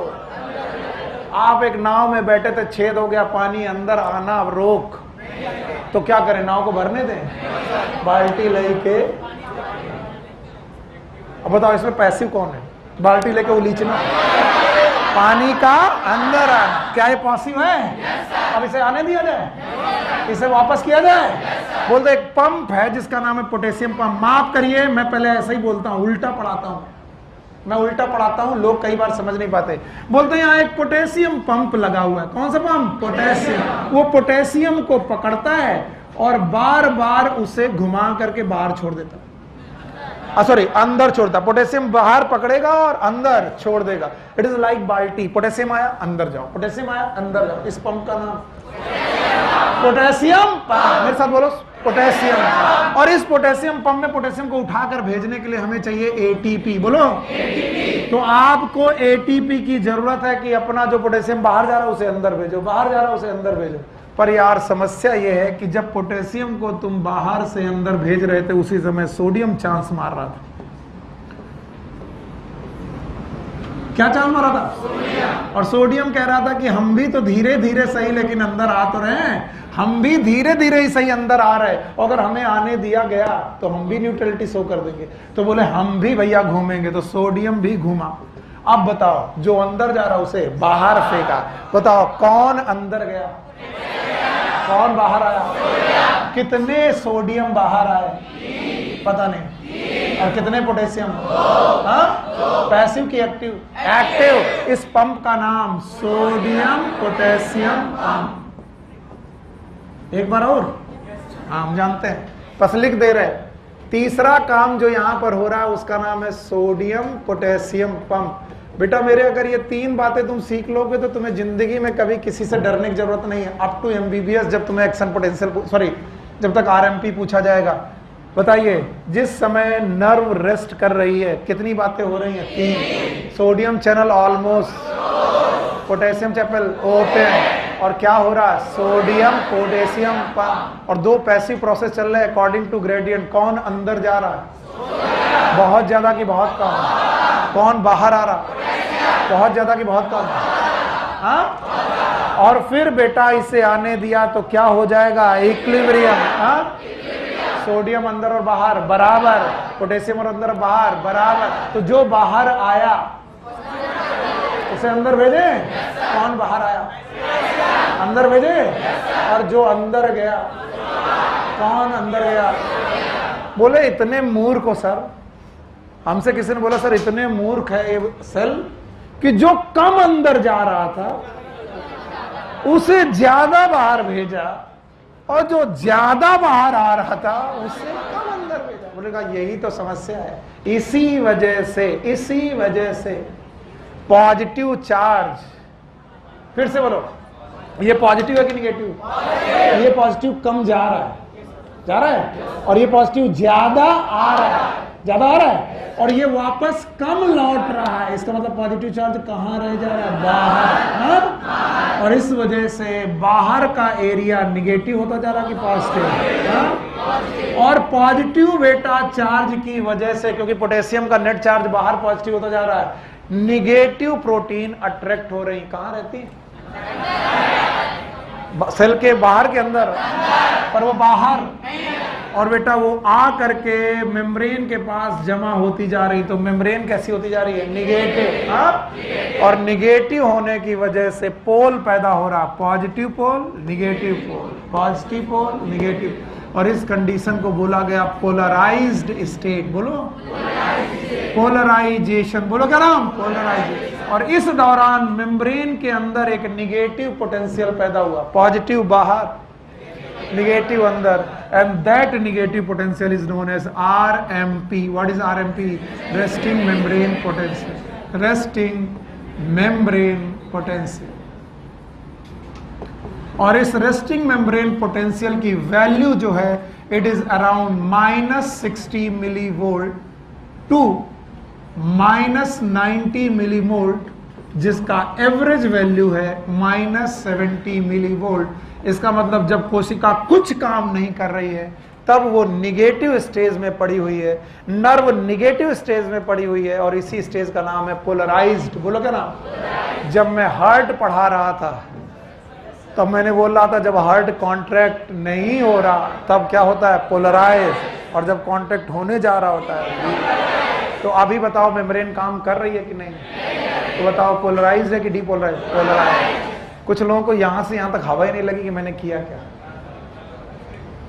आप एक नाव में बैठे थे, छेद हो गया, पानी अंदर आना रोक, तो क्या करें? नाव को भरने दें? बाल्टी लेके। अब बताओ इसमें पैसिव कौन है? बाल्टी लेके उलीचना, पानी का अंदर आना। क्या ये पॉसिबल है? अब इसे आने दिया जाए, इसे वापस किया जाए? बोलते एक पंप है जिसका नाम है पोटेशियम पंप। माफ करिए मैं पहले ऐसा ही बोलता हूं, उल्टा पढ़ाता हूं, मैं उल्टा पढ़ाता हूं, लोग कई बार समझ नहीं पाते। बोलते हैं यहाँ एक पोटेशियम पंप लगा हुआ है। कौन सा पंप? पोटेशियम। वो पोटेशियम को पकड़ता है और बार बार उसे घुमा करके बाहर छोड़ देता है। सॉरी, अंदर छोड़ता। पोटेशियम बाहर पकड़ेगा और अंदर छोड़ देगा। इट इज लाइक बाल्टी। पोटेशियम आया अंदर जाओ, पोटेशियम आया अंदर जाओ। इस पंप का नाम पोटेशियम पंप। मेरे साथ बोलो, पोटेशियम। और इस पोटेशियम पंप में पोटेशियम को उठाकर भेजने के लिए हमें चाहिए एटीपी। बोलो एटीपी। तो आपको एटीपी की जरूरत है कि अपना जो पोटेशियम बाहर जा रहा है उसे अंदर भेजो, बाहर जा रहा है उसे अंदर भेजो। पर यार समस्या यह है कि जब पोटेशियम को तुम बाहर से अंदर भेज रहे थे उसी समय सोडियम चांस मार रहा था। क्या चांस मारा था? और सोडियम कह रहा था कि हम भी तो धीरे धीरे सही लेकिन अंदर आ तो रहे हैं, हम भी धीरे धीरे ही सही अंदर आ रहे, अगर हमें आने दिया गया तो हम भी न्यूट्रलिटी शो कर देंगे। तो बोले हम भी भैया घूमेंगे, तो सोडियम भी घूमा। अब बताओ जो अंदर जा रहा उसे बाहर फेंका। बताओ कौन अंदर गया, कौन बाहर आया? कितने सोडियम बाहर आए? पता नहीं। और कितने पोटेशियम? पैसिव की एक्टिव? एक्टिव। इस पंप का नाम सोडियम पोटेशियम पंप। एक बार और, हम जानते हैं, बस लिख दे रहे। तीसरा काम जो यहां पर हो रहा है उसका नाम है सोडियम पोटेशियम पंप। बेटा मेरे अगर ये तीन बातें तुम सीख लोगे तो तुम्हें जिंदगी में कभी किसी से डरने की जरूरत नहीं है। अप टू एमबीबीएस जब तुम्हें एक्शन पोटेंशियल, सॉरी जब तक आरएमपी पूछा जाएगा। बताइए जिस समय नर्व रेस्ट कर रही है कितनी बातें हो रही हैं? तीन। Sodium channel almost, potassium channel open, और क्या हो रहा है? Sodium potassium pump. और दो पैसिव प्रोसेस चल रहे हैं अकॉर्डिंग टू ग्रेडियंट। कौन अंदर जा रहा है? बहुत ज्यादा कि बहुत कम? कौन बाहर आ रहा? बहुत ज्यादा कि बहुत कम? हाँ? और फिर बेटा इसे आने दिया तो क्या हो जाएगा? इक्विलिब्रियम। हाँ? सोडियम अंदर और बाहर बराबर, पोटेशियम और अंदर बाहर बराबर। तो जो बाहर आया उसे अंदर भेजे। कौन बाहर आया? अंदर भेजे। और जो अंदर गया, कौन अंदर गया? बोले इतने मूर्ख हो सर। हमसे किसी ने बोला सर इतने मूर्ख है ये सेल कि जो कम अंदर जा रहा था उसे ज्यादा बाहर भेजा, और जो ज्यादा बाहर आ रहा था उसे कम अंदर भेजा। बोलेगा यही तो समस्या है। इसी वजह से पॉजिटिव चार्ज, फिर से बोलो, ये पॉजिटिव है कि निगेटिव? ये पॉजिटिव कम जा रहा है, जा रहा है, और ये पॉजिटिव ज्यादा आ रहा है, ज्यादा आ रहा है, और ये वापस कम लौट रहा है। इसका मतलब पॉजिटिव चार्ज कहाँ रह जा रहा है? बाहर। हाँ? और इस वजह से बाहर का एरिया निगेटिव होता जा रहा है कि पॉजिटिव? हाँ? और पॉजिटिव बेटा चार्ज की वजह से, क्योंकि पोटेशियम का नेट चार्ज बाहर पॉजिटिव होता जा रहा है, निगेटिव प्रोटीन अट्रैक्ट हो रही। कहाँ रहती है? सेल के बाहर के अंदर, पर वो बाहर, और बेटा वो आ करके मेम्ब्रेन के पास जमा होती जा रही। तो मेम्ब्रेन कैसी होती जा रही है? निगेटिव। हाँ? और निगेटिव होने की वजह से पोल पैदा हो रहा, पॉजिटिव पोल, निगेटिव पोल, पॉजिटिव पोल, निगेटिव। और इस कंडीशन को बोला गया पोलराइज्ड स्टेट। बोलो पोलराइजेशन, बोलो क्या नाम? पोलराइजेशन। और इस दौरान मेम्ब्रेन के अंदर एक निगेटिव पोटेंशियल पैदा हुआ, पॉजिटिव बाहर, निगेटिव अंदर, and that negative potential is known as RMP। What is RMP? Resting membrane potential. Resting membrane potential. और इस रेस्टिंग मेम्ब्रेन पोटेंशियल की वैल्यू जो है, it is around -60 millivolt to -90 millivolt, जिसका एवरेज वैल्यू है -70 millivolt. इसका मतलब जब कोशिका कुछ काम नहीं कर रही है तब वो निगेटिव स्टेज में पड़ी हुई है, नर्व निगेटिव स्टेज में पड़ी हुई है, और इसी स्टेज का नाम है पोलराइज्ड। बोलो क्या नाम? जब मैं हार्ट पढ़ा रहा था तब मैंने बोल रहा था जब हार्ट कॉन्ट्रैक्ट नहीं हो रहा तब क्या होता है? पोलराइज। और जब कॉन्ट्रैक्ट होने जा रहा होता है। तो अभी बताओ मेम्ब्रेन काम कर रही है कि नहीं? तो बताओ पोलराइज है कि डीपोलराइज? पोलराइज। कुछ लोगों को यहां से यहां तक हवा ही नहीं लगी कि मैंने किया क्या,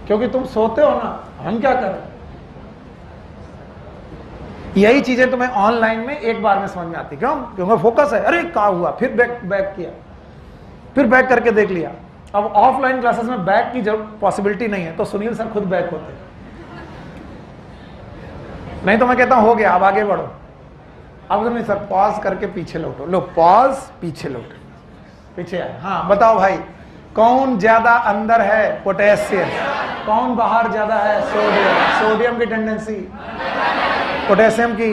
क्योंकि तुम सोते हो ना, हम क्या करें? यही चीजें तुम्हें ऑनलाइन में एक बार में समझ में आती। क्यों? क्योंकि फोकस है। अरे क्या हुआ, फिर बैक किया, फिर बैक करके देख लिया। अब ऑफलाइन क्लासेस में बैक की जब पॉसिबिलिटी नहीं है तो सुनील सर खुद बैक होते, नहीं तो मैं कहता हूं हो गया, अब आगे बढ़ो। अब नहीं सर, पॉज करके पीछे लौटो। लो पॉज, पीछे लौटो, पीछे आए। हाँ बताओ भाई, कौन ज्यादा अंदर है? पोटेशियम। कौन बाहर ज्यादा है? सोडियम। सोडियम की टेंडेंसी, पोटेशियम की।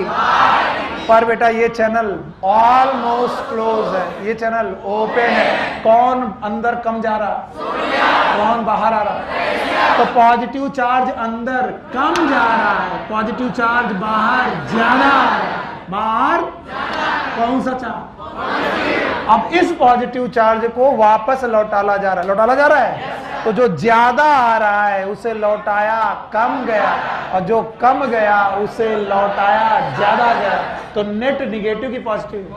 पर बेटा ये चैनल ऑलमोस्ट क्लोज है, ये चैनल ओपन है। कौन अंदर कम जा रहा? कौन बाहर आ रहा? तो पॉजिटिव चार्ज अंदर कम जा रहा है, पॉजिटिव चार्ज बाहर ज्यादा आ रहा है। बाहर कौन सा चार्ज? अब इस पॉजिटिव चार्ज को वापस लौटाला जा रहा है, लौटाला जा रहा है। तो जो ज्यादा आ रहा है उसे लौटाया कम गया, और जो कम गया उसे लौटाया ज्यादा गया। तो नेट निगेटिव की पॉजिटिव?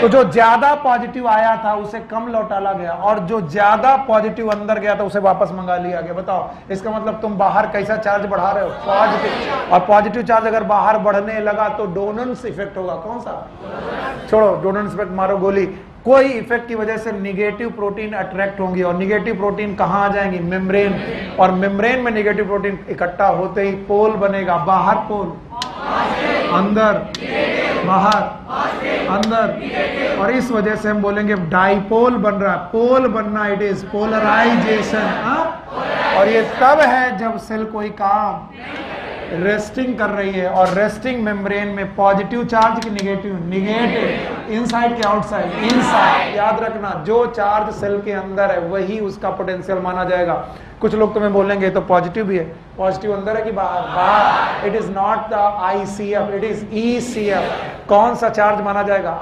तो जो ज्यादा पॉजिटिव आया था उसे कम लौटाला गया, और जो ज्यादा पॉजिटिव अंदर गया था उसे वापस मंगा लिया गया। बताओ, इसका मतलब तुम बाहर कैसा चार्ज बढ़ा रहे हो? पॉजिटिव। और पॉजिटिव चार्ज अगर बाहर बढ़ने लगा तो डोनन्स इफेक्ट होगा। कौन सा? छोड़ो, डोनन्स इफेक्ट मारो गोली। कोई इफेक्ट की वजह से निगेटिव प्रोटीन अट्रैक्ट होंगी, और निगेटिव प्रोटीन कहां आ जाएंगी? मेम्ब्रेन। और मेम्ब्रेन में निगेटिव प्रोटीन इकट्ठा होते ही पोल बनेगा। बाहर पोल, अंदर, बाहर, अंदर। और इस वजह से हम बोलेंगे डाइपोल बन रहा है। पोल बनना, इट इज पोलराइजेशन। और ये तब है जब सेल कोई काम रेस्टिंग कर रही है, और रेस्टिंग मेम्ब्रेन में पॉजिटिव चार्ज की निगेटिव? निगेटिव। इनसाइड के आउटसाइड? इनसाइड। याद रखना, जो चार्ज सेल के अंदर है वही उसका पोटेंशियल माना जाएगा। कुछ लोग तुम्हें बोलेंगे तो पॉजिटिव भी है। पॉजिटिव अंदर है कि बाहर? बाहर। It is not the ICF, it is ECF। कौन सा चार्ज माना जाएगा?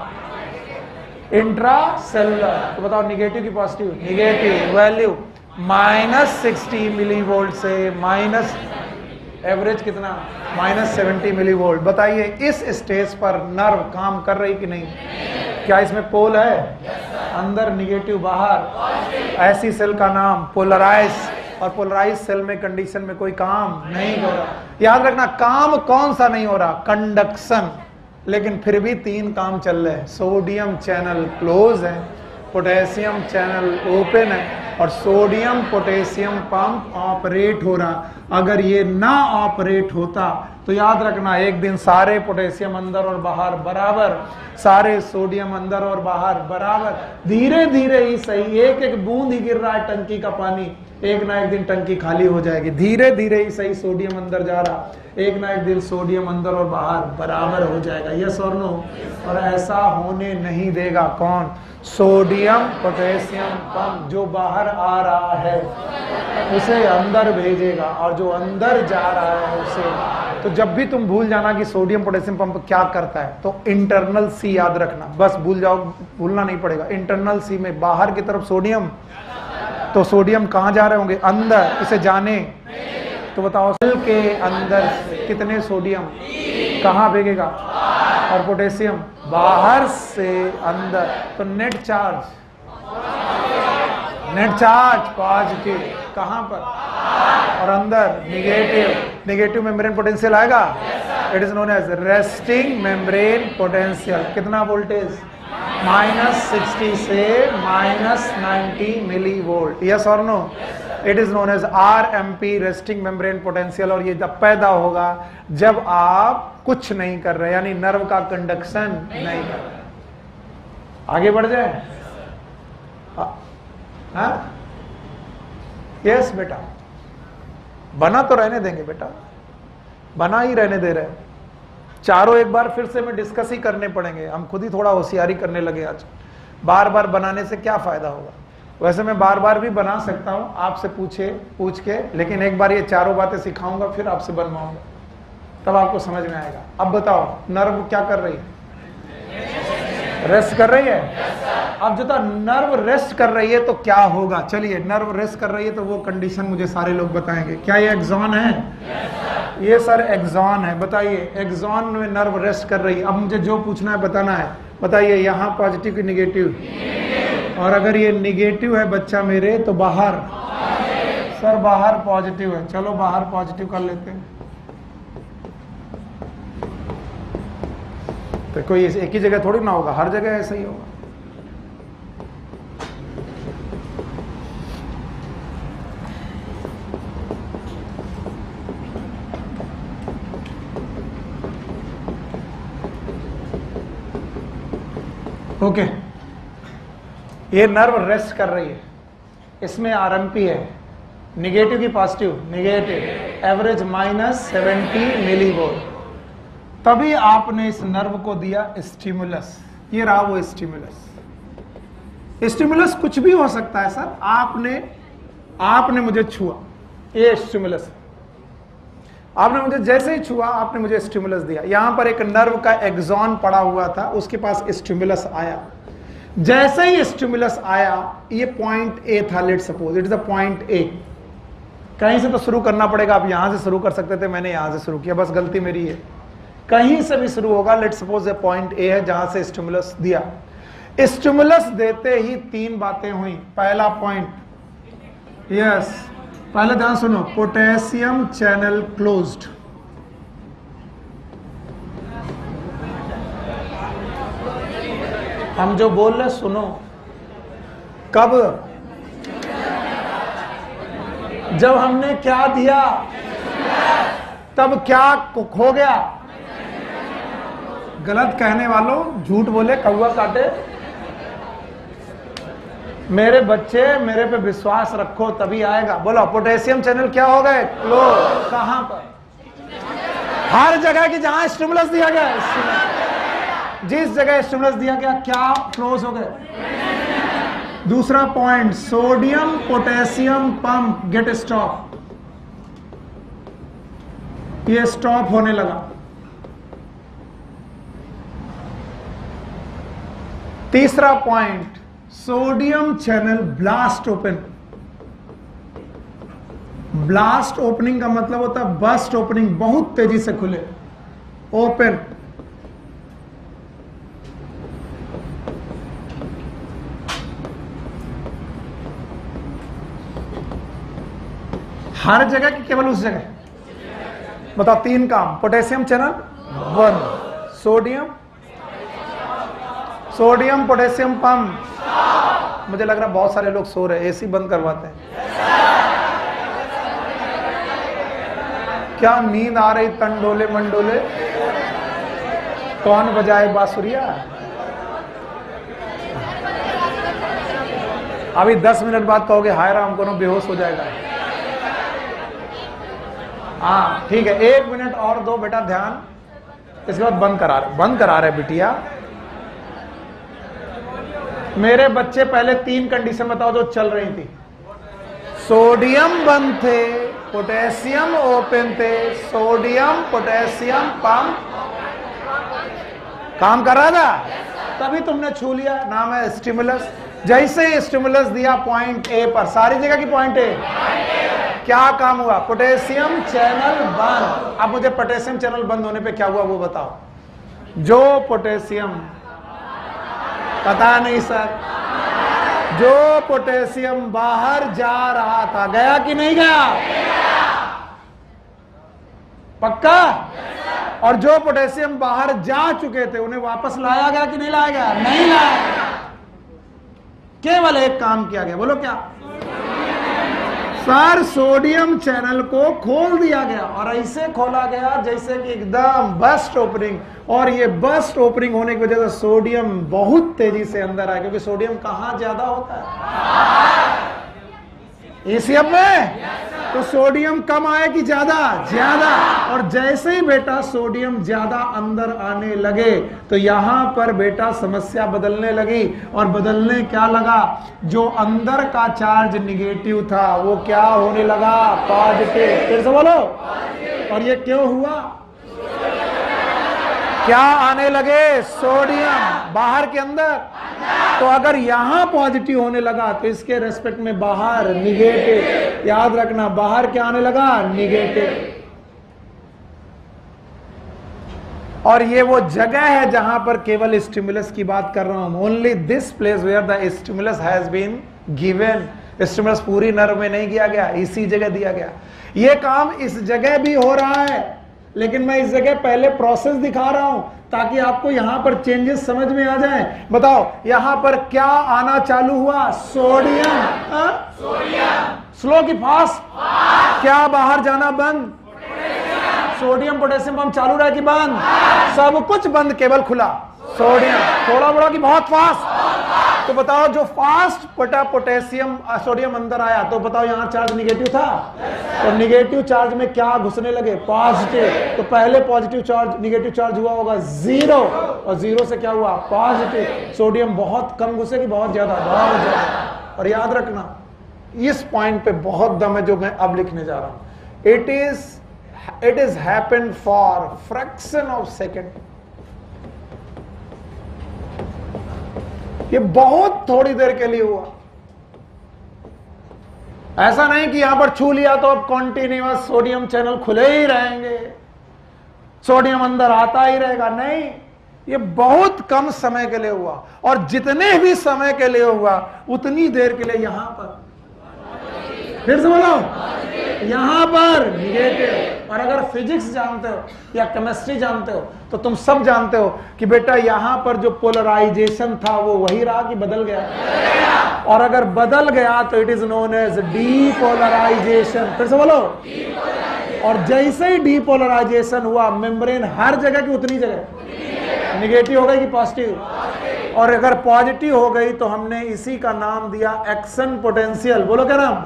Intra cellular. तो बताओ निगेटिव की पॉजिटिव? निगेटिव। वैल्यू -60 मिलीवोल्ट से माइनस, एवरेज कितना? -70 मिलीवोल्ट। बताइए इस स्टेज पर नर्व काम कर रही कि नहीं? क्या इसमें पोल है? अंदर निगेटिव, बाहर। ऐसी सेल का नाम पोलराइज। और पोलराइज सेल में कंडीशन में कोई काम नहीं हो रहा। याद रखना, काम कौन सा नहीं हो रहा? कंडक्शन। लेकिन फिर भी 3 काम चल रहे हैं। सोडियम चैनल क्लोज है, पोटेशियम चैनल ओपन है, और सोडियम पोटेशियम पंप ऑपरेट हो रहा। अगर ये ना ऑपरेट होता तो याद रखना एक दिन सारे पोटेशियम अंदर और बाहर बराबर, सारे सोडियम अंदर और बाहर बराबर, धीरे धीरे ही सही, एक एक बूंद ही गिर रहा है टंकी का पानी, एक ना एक दिन टंकी खाली हो जाएगी। धीरे धीरे ही सही सोडियम अंदर जा रहा, एक ना एक दिन सोडियम अंदर और बाहर बराबर हो जाएगा। यस और नो? और ऐसा होने नहीं देगा कौन? सोडियम पोटेशियम पंप जो बाहर आ रहा है उसे अंदर भेजेगा, और जो अंदर जा रहा है उसे। तो जब भी तुम भूल जाना कि सोडियम पोटेशियम पंप क्या करता है, तो इंटरनल सी याद रखना, बस भूल जाओ, भूलना नहीं पड़ेगा। इंटरनल सी में बाहर की तरफ सोडियम, तो सोडियम कहां जा रहे होंगे? अंदर। इसे जाने तो बताओ, सेल के अंदर कितने सोडियम कहां भेजेगा? और पोटेशियम बाहर से अंदर। तो नेट चार्ज पॉजिटिव कहां पर? और अंदर निगेटिव। निगेटिव मेम्ब्रेन पोटेंशियल आएगा। It is known as resting membrane potential. कितना वोल्टेज? -60 से -90 मिली वोल्ट। यस और no? It is known as RMP, resting membrane potential. और ये जब पैदा होगा जब आप कुछ नहीं कर रहे, यानी नर्व का कंडक्शन नहीं कर रहे। आगे बढ़ जाए? हाँ यस बेटा, बना तो रहने देंगे बेटा, बना ही रहने दे रहे हैं। चारों एक बार फिर से मैं डिस्कस ही करने पड़ेंगे, हम खुद ही थोड़ा होशियारी करने लगे आज। बार बार बनाने से क्या फायदा होगा? वैसे मैं बार बार भी बना सकता हूं आपसे पूछ के, लेकिन एक बार ये चारों बातें सिखाऊंगा फिर आपसे बनवाऊंगा, तब आपको समझ में आएगा। अब बताओ, नर्व क्या कर रही है? रेस्ट कर रही है। अब जो था नर्व रेस्ट कर रही है तो क्या होगा? चलिए, नर्व रेस्ट कर रही है तो वो कंडीशन मुझे सारे लोग बताएंगे। क्या ये एक्सॉन है? ये सर एक्सॉन है। बताइए, एक्सॉन में नर्व रेस्ट कर रही है। अब मुझे जो पूछना है बताना है। बताइए, यहाँ पॉजिटिव की निगेटिव? और अगर ये निगेटिव है बच्चा मेरे, तो बाहर? सर बाहर पॉजिटिव है। चलो बाहर पॉजिटिव कर लेते हैं। तो कोई एक ही जगह थोड़ी ना होगा, हर जगह ऐसा ही होगा। ओके, ये नर्व रेस्ट कर रही है, इसमें RMP है, निगेटिव की पॉजिटिव? निगेटिव। Average -70 millivolt. तभी आपने इस नर्व को दिया स्टिमुलस। ये रहा वो स्टिमुलस। स्टिमुलस कुछ भी हो सकता है सर। आपने मुझे छुआ, ये स्टिमुलस। आपने मुझे जैसे ही छुआ, आपने मुझे स्टिमुलस दिया। यहां पर एक नर्व का एक्सॉन पड़ा हुआ था, उसके पास स्टिमुलस आया। जैसे ही स्टिमुलस आया, ये पॉइंट A था, let suppose it is a point A। कहीं से तो शुरू करना पड़ेगा। आप यहां से शुरू कर सकते थे, मैंने यहां से शुरू किया, बस गलती मेरी है। कहीं से भी शुरू होगा। लेट सपोज ये पॉइंट A है जहां से स्टिमुलस दिया। स्टिमुलस देते ही 3 बातें हुई। पहला पॉइंट, यस, पहले ध्यान सुनो, पोटेशियम चैनल क्लोज्ड। हम जो बोल रहे सुनो। कब? जब हमने क्या दिया, तब क्या खो गया? गलत कहने वालों, झूठ बोले कौवा काटे। मेरे बच्चे, मेरे पे विश्वास रखो तभी आएगा। बोलो, पोटेशियम चैनल क्या हो गए? क्लोज। कहां पर? हर जगह की जहां स्टिमुलस दिया गया, जिस जगह स्टिमुलस दिया गया क्या क्लोज हो गए? दूसरा point, sodium potassium pump get stop. ये स्टॉप होने लगा। तीसरा point, sodium channel blast open. Blast opening का मतलब होता है बस्ट ओपनिंग, बहुत तेजी से खुले, ओपन। हर जगह की केवल उस जगह? बताओ, 3 काम। Potassium channel 1, sodium potassium pump. मुझे लग रहा है बहुत सारे लोग सो रहे हैं, AC बंद करवाते हैं। क्या नींद आ रही तन डोले मन डोले? कौन बजाए बांसुरिया? अभी 10 मिनट बाद कहोगे हाय राम कोनो बेहोश हो जाएगा। हाँ ठीक है, 1 मिनट और दो बेटा ध्यान, इसके बाद बंद करा रहे बिटिया। मेरे बच्चे पहले 3 कंडीशन बताओ जो चल रही थी। सोडियम बंद थे, पोटेशियम ओपन थे, सोडियम पोटेशियम पंप काम कर रहा था, तभी तुमने छू लिया, नाम है स्टिमुलस। जैसे स्टिमुलस दिया पॉइंट ए पर, सारी जगह की पॉइंट ए, क्या काम हुआ? पोटेशियम चैनल बंद। अब मुझे पोटेशियम चैनल बंद होने पे क्या हुआ वो बताओ। जो पोटेशियम, पता नहीं सर, जो पोटेशियम बाहर जा रहा था गया कि नहीं गया? पक्का? और जो पोटेशियम बाहर जा चुके थे उन्हें वापस लाया गया कि नहीं लाया गया? नहीं लाया गया। केवल एक काम किया गया, बोलो क्या? सर सोडियम चैनल को खोल दिया गया, और ऐसे खोला गया जैसे कि एकदम बस्ट ओपनिंग। और ये बस्ट ओपनिंग होने की वजह से सोडियम बहुत तेजी से अंदर आया, क्योंकि सोडियम कहां ज्यादा होता है? ईसीएम में। तो सोडियम कम आए कि ज्यादा? ज्यादा। और जैसे ही बेटा सोडियम ज्यादा अंदर आने लगे तो यहां पर बेटा समस्या बदलने लगी। और बदलने क्या लगा? जो अंदर का चार्ज निगेटिव था वो क्या होने लगा? पॉजिटिव। फिर से बोलो। और ये क्यों हुआ? क्या आने लगे? सोडियम बाहर के अंदर। तो अगर यहां पॉजिटिव होने लगा तो इसके रेस्पेक्ट में बाहर निगेटिव। याद रखना, बाहर क्या आने लगा? निगेटिव। और ये वो जगह है जहां पर केवल स्टिमुलस की बात कर रहा हूं। Only this place where the stimulus has been given. Stimulus पूरी नर्व में नहीं किया गया, इसी जगह दिया गया। ये काम इस जगह भी हो रहा है, लेकिन मैं इस जगह पहले प्रोसेस दिखा रहा हूं ताकि आपको यहां पर चेंजेस समझ में आ जाएं। बताओ यहां पर क्या आना चालू हुआ? सोडियम। स्लो की फास्ट? क्या बाहर जाना बंद? सोडियम पोटेशियम पंप चालू रहा कि बंद? सब कुछ बंद, केवल खुला सोडियम। थोड़ा बड़ा कि बहुत फास्ट? तो बताओ जो फास्ट पोटेशियम सोडियम अंदर आया, तो बताओ यहां चार्ज निगेटिव था। तो निगेटिव चार्ज में क्या घुसने लगे? पॉजिटिव। तो पहले पॉजिटिव चार्ज, निगेटिव चार्ज हुआ होगा 0, और 0 से क्या हुआ? पॉजिटिव। सोडियम बहुत कम घुसेगी, बहुत ज्यादा? बहुत ज्यादा। और याद रखना इस पॉइंट पे बहुत दम है जो मैं अब लिखने जा रहा हूं। It is happened for fraction of second. ये बहुत थोड़ी देर के लिए हुआ। ऐसा नहीं कि यहां पर छू लिया तो अब कॉन्टिन्यूअस सोडियम चैनल खुले ही रहेंगे, सोडियम अंदर आता ही रहेगा। नहीं, ये बहुत कम समय के लिए हुआ, और जितने भी समय के लिए हुआ उतनी देर के लिए यहां पर, फिर से बोलो, यहां पर निगेटिव। और अगर फिजिक्स जानते हो या केमिस्ट्री जानते हो तो तुम सब जानते हो कि बेटा यहां पर जो पोलराइजेशन था वो वही रहा कि बदल गया? और अगर बदल गया तो it is known as depolarisation. फिर से बोलो। और जैसे ही डीपोलराइजेशन हुआ, मेम्ब्रेन हर जगह की उतनी जगह निगेटिव हो गई कि पॉजिटिव? और अगर पॉजिटिव हो गई तो हमने इसी का नाम दिया एक्शन पोटेंशियल। बोलो क्या नाम?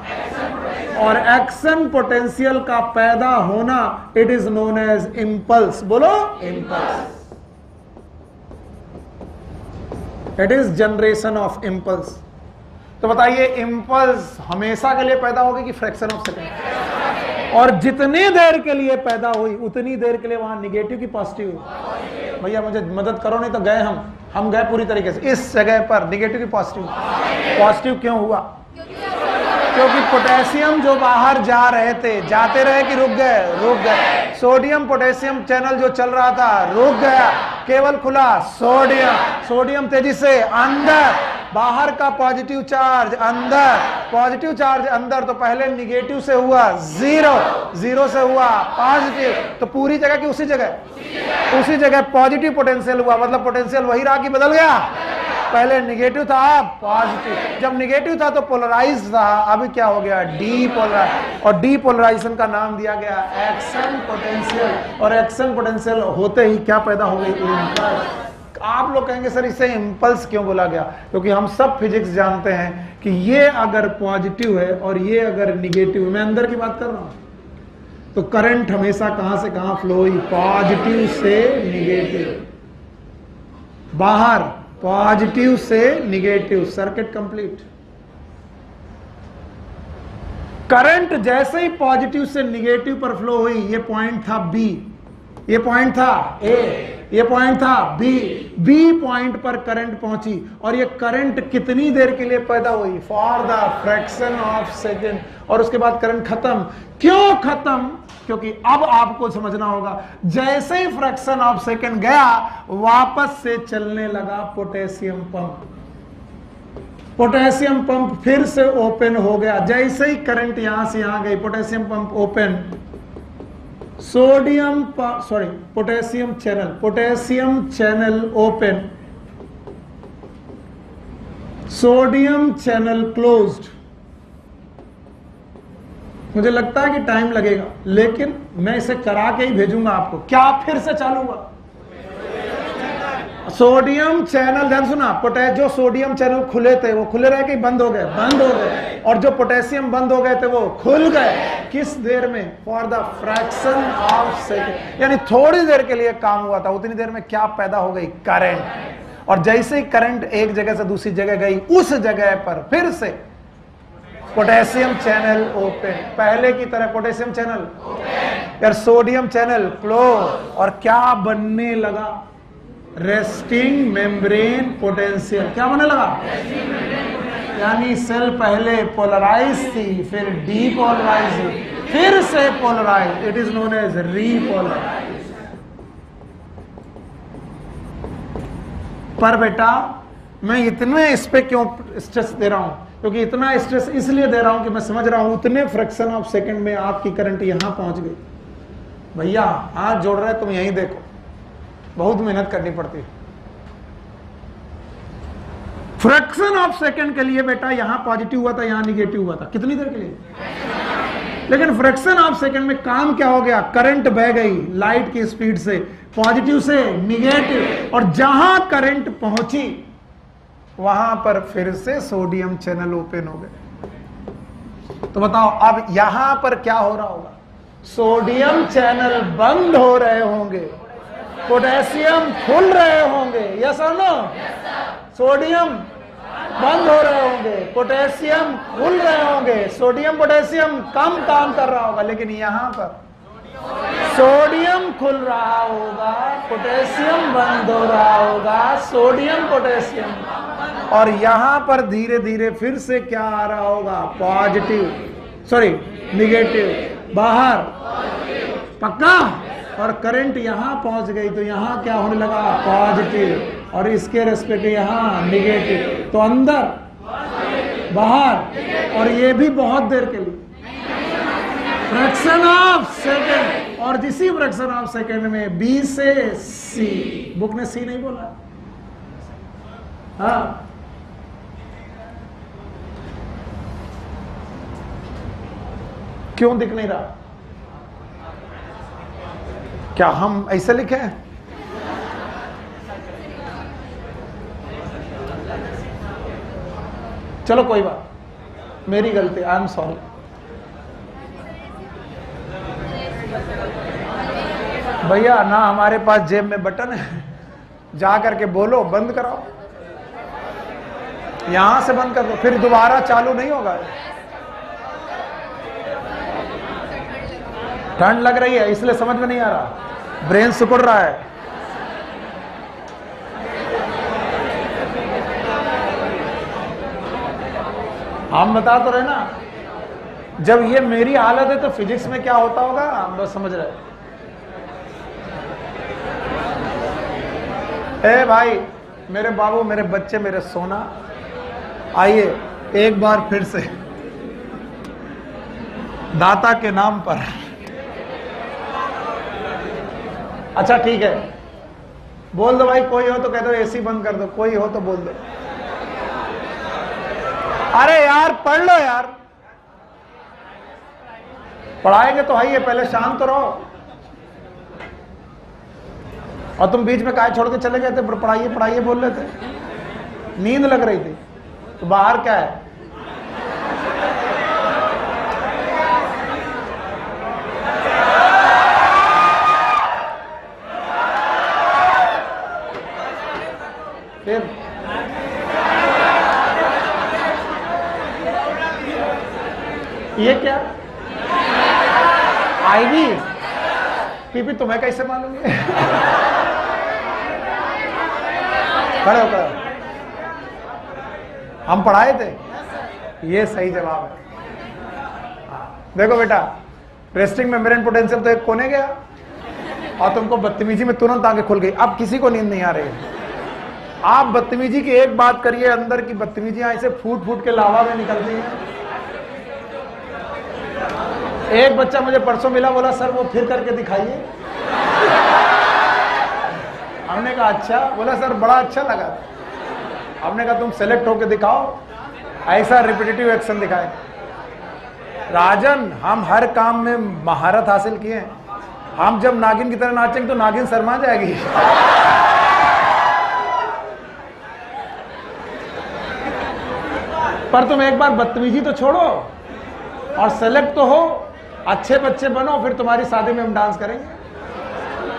और एक्शन पोटेंशियल का पैदा होना it is known as impulse. बोलो, impulse. It is generation of impulse. तो बताइए इंपल्स हमेशा के लिए पैदा होगी कि फ्रैक्शन ऑफ सेकेंड? और जितनी देर के लिए पैदा हुई उतनी देर के लिए वहां निगेटिव की पॉजिटिव? भैया मुझे मदद करो, नहीं तो गए हम गए पूरी तरीके से। इस जगह पर निगेटिव की पॉजिटिव? पॉजिटिव क्यों हुआ? क्योंकि पोटेशियम जो बाहर जा रहे थे, जाते रहे कि रुक गए? रुक गए। सोडियम पोटेशियम चैनल जो चल रहा था रुक गया, केवल खुला सोडियम। सोडियम तेजी से अंदर, बाहर का पॉजिटिव चार्ज अंदर, पॉजिटिव चार्ज अंदर। तो पहले निगेटिव से हुआ 0, 0 से हुआ पॉजिटिव। तो पूरी जगह की उसी जगह पॉजिटिव पोटेंशियल हुआ। मतलब पोटेंशियल वही रहा कि बदल गया? पहले निगेटिव था, अब पॉजिटिव। जब निगेटिव था तो पोलराइज था, अभी क्या हो गया, डीपोलराइज। और डीपोलराइजेशन का नाम दिया गया एक्शन पोटेंशियल। और एक्शन पोटेंशियल होते ही क्या पैदा हो गई, इम्पल्स। आप लोग कहेंगे सर इसे इम्पल्स क्यों बोला गया, क्योंकि हम सब फिजिक्स जानते हैं कि ये अगर पॉजिटिव है और ये अगर निगेटिव, मैं अंदर की बात कर रहा हूं, तो करंट हमेशा कहां से कहां फ्लो हुई, पॉजिटिव से निगेटिव। बाहर पॉजिटिव से निगेटिव, सर्किट कंप्लीट। करंट जैसे ही पॉजिटिव से निगेटिव पर फ्लो हुई, ये पॉइंट था बी, ये पॉइंट था ए, ये पॉइंट था बी, बी पॉइंट पर करंट पहुंची। और ये करंट कितनी देर के लिए पैदा हुई, for the fraction of second. और उसके बाद करंट खत्म। क्यों खत्म, क्योंकि अब आपको समझना होगा, जैसे ही फ्रैक्शन ऑफ सेकेंड गया, वापस से चलने लगा पोटेशियम पंप। पोटेशियम पंप फिर से ओपन हो गया। जैसे ही करंट यहां से यहां गई, potassium pump open, potassium channel open, sodium channel closed. मुझे लगता है कि टाइम लगेगा, लेकिन मैं इसे करा के ही भेजूंगा आपको। क्या फिर से चालू हुआ, सोडियम चैनल, ध्यान सुना, जो सोडियम चैनल खुले थे वो खुले रह के बंद हो गए, बंद हो गए। और जो पोटेशियम बंद हो गए थे वो खुल गए। किस देर में, for the fraction of second. यानी थोड़ी देर के लिए काम हुआ था, उतनी देर में क्या पैदा हो गई, करंट। और जैसे ही करंट एक जगह से दूसरी जगह गई, उस जगह पर फिर से पोटेशियम चैनल ओपन, पहले की तरह पोटेशियम चैनल यार, सोडियम चैनल क्लोज। और क्या बनने लगा, रेस्टिंग मेम्ब्रेन पोटेंशियल। क्या बनने लगा, यानी सेल पहले पोलराइज थी, फिर डीपोलराइज हुई, फिर से polarise, it is known as repolarise. पर बेटा मैं इतने इस पे क्यों स्ट्रेस दे रहा हूं, क्योंकि इतना स्ट्रेस इसलिए दे रहा हूं कि मैं समझ रहा हूं उतने फ्रैक्शन ऑफ सेकंड में आपकी करंट यहां पहुंच गई। भैया हाथ जोड़ रहे, तुम यहीं देखो, बहुत मेहनत करनी पड़ती है। फ्रैक्शन ऑफ सेकंड के लिए बेटा यहां पॉजिटिव हुआ था, यहां निगेटिव हुआ था, कितनी देर के लिए, लेकिन फ्रैक्शन ऑफ सेकंड में काम क्या हो गया, करंट बह गई लाइट की स्पीड से, पॉजिटिव से निगेटिव। और जहां करंट पहुंची वहां पर फिर से सोडियम चैनल ओपन हो गए। तो बताओ अब यहां पर क्या हो रहा होगा, सोडियम चैनल बंद हो रहे होंगे, पोटेशियम खुल रहे होंगे, यस और नो। सोडियम बंद हो रहे होंगे, पोटेशियम खुल रहे होंगे, सोडियम पोटेशियम कम काम कर रहा होगा। लेकिन यहां पर सोडियम खुल रहा होगा, पोटेशियम बंद हो रहा होगा, सोडियम पोटेशियम। और यहां पर धीरे धीरे फिर से क्या आ रहा होगा, निगेटिव बाहर, पक्का। और करंट यहां पहुंच गई तो यहां क्या होने लगा, पॉजिटिव। और इसके रेस्पेक्ट यहां निगेटिव, तो अंदर बाहर। और ये भी बहुत देर के लिए, फ्रैक्शन ऑफ सेकंड। और इसी फ्रैक्शन ऑफ सेकंड में बी से सी, बुक ने सी नहीं बोला, हाँ क्यों दिख नहीं रहा, क्या हम ऐसे लिखे हैं, चलो कोई बात, मेरी गलती, आई एम सॉरी। भैया ना हमारे पास जेब में बटन है, जा करके बोलो बंद कराओ, यहां से बंद कर दो, फिर दोबारा चालू नहीं होगा। ठंड लग रही है इसलिए समझ में नहीं आ रहा, ब्रेन सिकुड़ रहा है। हम बता तो रहे ना, जब ये मेरी हालत है तो फिजिक्स में क्या होता होगा हम बस समझ रहे। ए भाई, मेरे बाबू, मेरे बच्चे, मेरे सोना, आइए एक बार फिर से दाता के नाम पर। अच्छा ठीक है, बोल दो भाई, कोई हो तो कह दो एसी बंद कर दो, कोई हो तो बोल दो। अरे यार पढ़ लो यार, पढ़ाएंगे तो है, पहले शांत तो रहो। और तुम बीच में काय छोड़ के चले गए थे, पढ़ाइए पढ़ाइए बोल रहे थे, नींद लग रही थी। तो बाहर क्या है? फिर ये क्या आईवी पीपी तुम्हें कैसे मालूम है? खड़े हो खड़े हो। हम पढ़ाए थे, ये सही जवाब है। देखो बेटा, रेस्टिंग मेम्ब्रेन पोटेंशियल तो एक कोने गया और तुमको बदतमीजी में तुरंत आंखें खुल गई। अब किसी को नींद नहीं आ रही है। आप बदतमीजी की एक बात करिए, अंदर की बदतमीजियां ऐसे फूट फूट के लावा में निकलती हैं। एक बच्चा मुझे परसों मिला, बोला सर वो फिर करके दिखाइए। हमने कहा अच्छा, बोला सर बड़ा अच्छा लगा। हमने कहा तुम सेलेक्ट होके दिखाओ, ऐसा रिपीटेटिव एक्शन दिखाए। राजन, हम हर काम में महारत हासिल किए हैं। हम जब नागिन की तरह नाचेंगे तो नागिन शर्मा जाएगी। पर तुम एक बार बदतमीजी तो छोड़ो और सेलेक्ट तो हो, अच्छे बच्चे बनो, फिर तुम्हारी शादी में हम डांस करेंगे।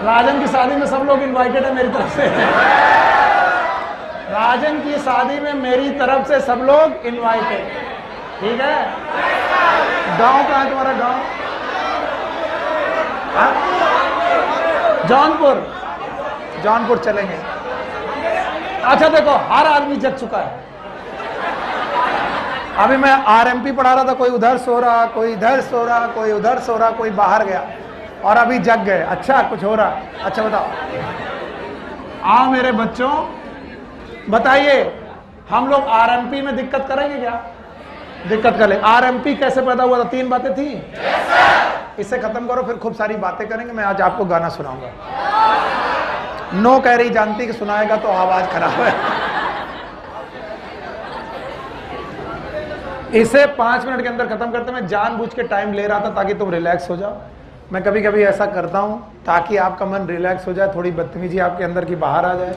राजन की शादी में सब लोग इनवाइटेड है मेरी तरफ से। राजन की शादी में मेरी तरफ से सब लोग इनवाइटेड, ठीक है? गांव कहाँ है तुम्हारा? गांव जौनपुर। जौनपुर चलेंगे। अच्छा देखो, हर आदमी जग चुका है। अभी मैं आरएमपी पढ़ा रहा था, कोई उधर सो रहा, कोई इधर सो रहा, कोई उधर सो रहा, कोई बाहर गया, और अभी जग गए। अच्छा कुछ हो रहा। अच्छा बताओ, आओ मेरे बच्चों, बताइए हम लोग आरएमपी में दिक्कत करेंगे क्या? दिक्कत कर ले। आरएमपी कैसे पैदा हुआ था? 3 बातें थी। इसे खत्म करो, फिर खूब सारी बातें करेंगे। मैं आज आपको गाना सुनाऊंगा। नो कह रही, जानती कि सुनाएगा तो आवाज खराब है। इसे 5 मिनट के अंदर खत्म करते। मैं जानबूझ के टाइम ले रहा था ताकि तुम रिलैक्स हो जाओ। मैं कभी कभी ऐसा करता हूं ताकि आपका मन रिलैक्स हो जाए, थोड़ी बदतमीजी आपके अंदर की बाहर आ जाए।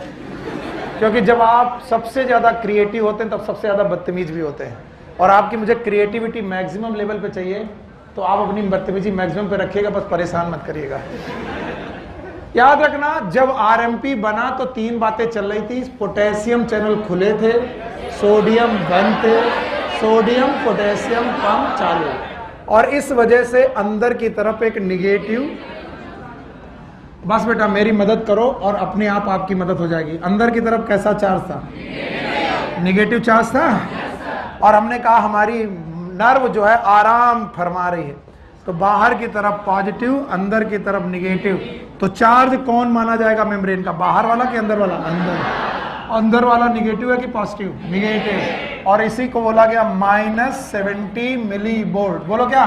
क्योंकि जब आप सबसे ज्यादा क्रिएटिव होते हैं तब सबसे ज्यादा बदतमीज भी होते हैं। और आपकी मुझे क्रिएटिविटी मैक्सिमम लेवल पे चाहिए, तो आप अपनी बदतमीजी मैक्सिमम पे रखिएगा, बस परेशान मत करिएगा। याद रखना, जब आरएमपी बना तो 3 बातें चल रही थी। पोटेशियम चैनल खुले थे, सोडियम बंद थे, सोडियम पोटेशियम पंप चालू। और इस वजह से अंदर की तरफ एक निगेटिव, बस बेटा मेरी मदद करो और अपने आप आपकी मदद हो जाएगी। अंदर की तरफ कैसा चार्ज था? निगेटिव चार्ज था। और हमने कहा हमारी नर्व जो है आराम फरमा रही है, तो बाहर की तरफ पॉजिटिव, अंदर की तरफ निगेटिव। तो चार्ज कौन माना जाएगा मेम्ब्रेन का? बाहर वाला कि अंदर वाला? अंदर वाला निगेटिव है कि पॉजिटिव? निगेटिव। और इसी को बोला गया -70 मिली वोल्ट। बोलो क्या?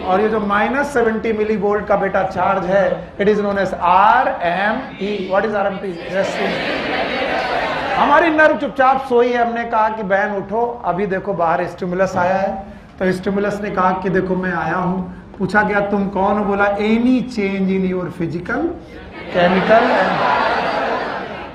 और ये जो -70 मिली वोल्ट का बेटा चार्ज है, it is known as RMP। What is RMP? हमारी नर्व चुपचाप सोई है। हमने कहा कि बहन उठो, अभी देखो बाहर स्टिमुलस आया है। तो स्टिमुलस ने कहा कि देखो मैं आया हूं। पूछा गया तुम कौन हो? बोला any change in your physical, chemical and.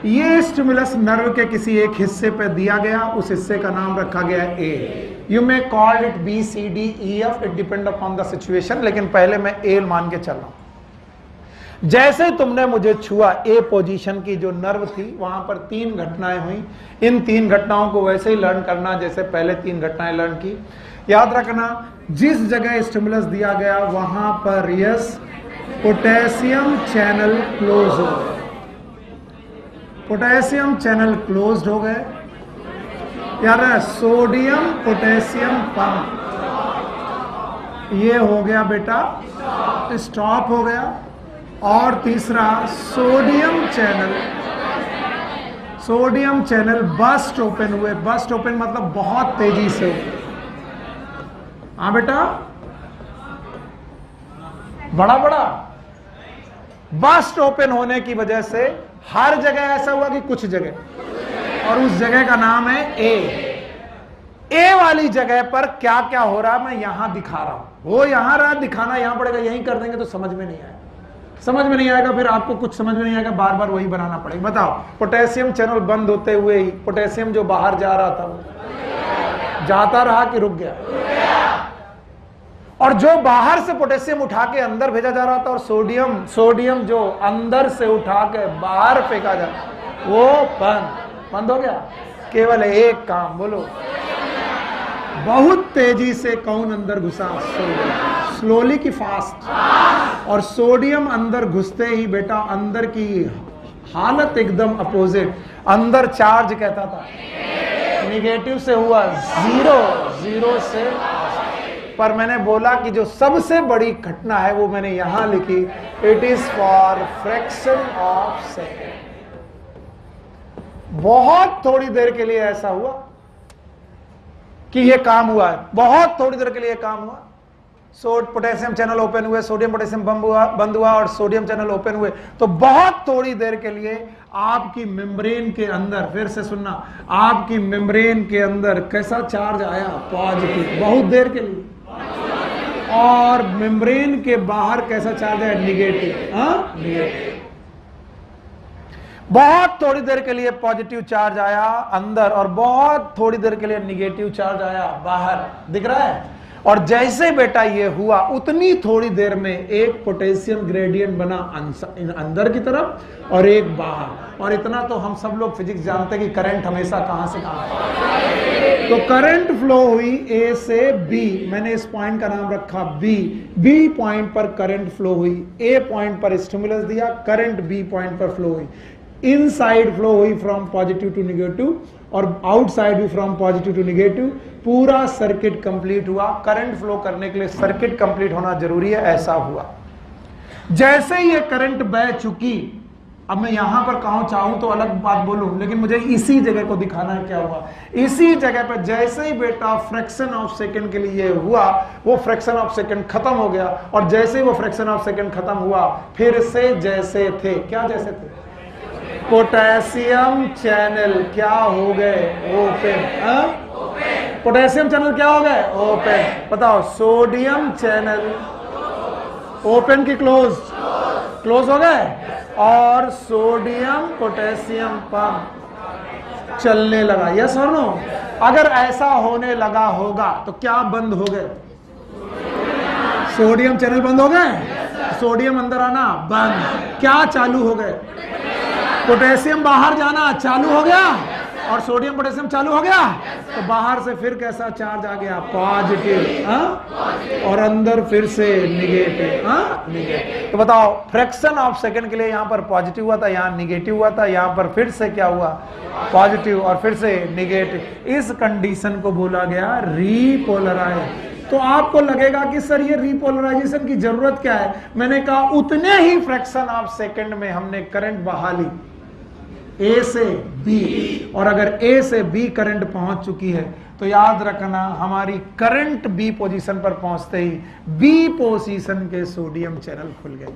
ये स्टिमुलस नर्व के किसी एक हिस्से पर दिया गया, उस हिस्से का नाम रखा गया A। You may call it B, C, D, E, F, it depend upon the situation, लेकिन पहले मैं A मान के चल रहा हूं। जैसे तुमने मुझे छुआ, A पोजीशन की जो नर्व थी वहां पर 3 घटनाएं हुई। इन 3 घटनाओं को वैसे ही लर्न करना जैसे पहले 3 घटनाएं लर्न की। याद रखना, जिस जगह स्टिमुलस दिया गया वहां पर यस पोटेशियम चैनल क्लोज हो गए। पोटेशियम चैनल क्लोज्ड हो गए। यार सोडियम पोटेशियम पंप ये हो गया बेटा, स्टॉप हो गया। और तीसरा सोडियम चैनल बस्ट ओपन हुए। बस्ट ओपन मतलब बहुत तेजी से। हाँ बेटा, बड़ा बड़ा बस्ट ओपन होने की वजह से हर जगह ऐसा हुआ कि कुछ जगह, और उस जगह का नाम है A। ए वाली जगह पर क्या क्या हो रहा है मैं यहां दिखा रहा हूं। वो यहां रहा, दिखाना यहां पड़ेगा, यहीं कर देंगे तो समझ में नहीं आएगा। समझ में नहीं आएगा, फिर आपको कुछ समझ में नहीं आएगा, बार बार वही बनाना पड़ेगा। बताओ, पोटेशियम चैनल बंद होते हुए ही पोटेशियम जो बाहर जा रहा था वो जाता रहा कि रुक गया? और जो बाहर से पोटेशियम उठा के अंदर भेजा जा रहा था, और सोडियम जो अंदर से उठा के बाहर फेंका जा रहा, वो बंद हो गया। केवल एक काम बोलो, बहुत तेजी से कौन अंदर घुसा? सोडियम। स्लोली की फास्ट। और सोडियम अंदर घुसते ही बेटा अंदर की हालत एकदम अपोजिट। अंदर चार्ज कहता था निगेटिव से हुआ जीरो से। पर मैंने बोला कि जो सबसे बड़ी घटना है वो मैंने यहां लिखी, it is for fraction of second. बहुत थोड़ी देर के लिए ऐसा हुआ कि ये काम हुआ है, बहुत थोड़ी देर के लिए काम हुआ। पोटेशियम चैनल ओपन हुए, सोडियम पोटेशियम बंद हुआ और सोडियम चैनल ओपन हुए, तो बहुत थोड़ी देर के लिए आपकी मेम्ब्रेन के अंदर, फिर से सुनना, आपकी मेम्ब्रेन के अंदर कैसा चार्ज आया? पॉजिटिव, बहुत देर के लिए। और मेम्ब्रेन के बाहर कैसा चार्ज आया? निगेटिव। निगेटिव। बहुत थोड़ी देर के लिए पॉजिटिव चार्ज आया अंदर और बहुत थोड़ी देर के लिए निगेटिव चार्ज आया बाहर। दिख रहा है? और जैसे बेटा ये हुआ, उतनी थोड़ी देर में एक पोटेशियम ग्रेडियंट बना अंदर की तरफ और एक बाहर। और इतना तो हम सब लोग फिजिक्स जानते हैं कि करंट हमेशा कहां से कहां। तो करंट फ्लो हुई ए से बी, मैंने इस पॉइंट का नाम रखा बी पॉइंट पर करंट फ्लो हुई। ए पॉइंट पर स्टिमुलस दिया, करंट बी पॉइंट पर फ्लो हुई। इनसाइड फ्लो हुई फ्रॉम पॉजिटिव टू निगेटिव और आउटसाइड भी फ्रॉम पॉजिटिव टू निगेटिव। पूरा सर्किट कंप्लीट हुआ। करंट फ्लो करने के लिए सर्किट कंप्लीट होना जरूरी है, ऐसा हुआ। जैसे ही ये करंट बह चुकी, अब मैं यहां पर कहूं चाहूं तो अलग बात बोलूं, लेकिन मुझे इसी जगह को दिखाना है क्या हुआ। इसी जगह पर जैसे ही बेटा फ्रैक्शन ऑफ सेकंड के लिए हुआ, वो फ्रैक्शन ऑफ सेकंड खत्म हो गया। और जैसे ही वो फ्रैक्शन ऑफ सेकंड खत्म हुआ, फिर से जैसे थे, क्या जैसे थे? पोटेशियम चैनल क्या हो गए? ओपन। पोटेशियम चैनल क्या हो गए? ओपन। बताओ, सोडियम चैनल ओपन की क्लोज हो गए, और सोडियम पोटेशियम पंप चलने लगा। यस और नो? अगर ऐसा होने लगा होगा तो क्या बंद हो गए? सोडियम चैनल बंद हो गए, सोडियम अंदर आना बंद। क्या चालू हो गए? पोटेशियम बाहर जाना चालू हो गया और सोडियम पोटेशियम चालू हो गया। तो बाहर से फिर कैसा चार्ज आ गया? पॉजिटिव। और अंदर फिर से निगेटिव। निगेटिव। तो बताओ, फ्रैक्शन ऑफ सेकंड के लिए यहां पर पॉजिटिव हुआ था, यहां निगेटिव हुआ था, यहां पर फिर से क्या हुआ? पॉजिटिव और फिर से निगेटिव। इस कंडीशन को बोला गया रीपोलराइज। तो आपको लगेगा कि सर ये रीपोलराइजेशन की जरूरत क्या है? मैंने कहा उतने ही फ्रैक्शन ऑफ सेकंड में हमने करंट बहा ली ए से बी, और अगर ए से बी करंट पहुंच चुकी है तो याद रखना हमारी करंट बी पोजीशन पर पहुंचते ही बी पोजीशन के सोडियम चैनल खुल गए।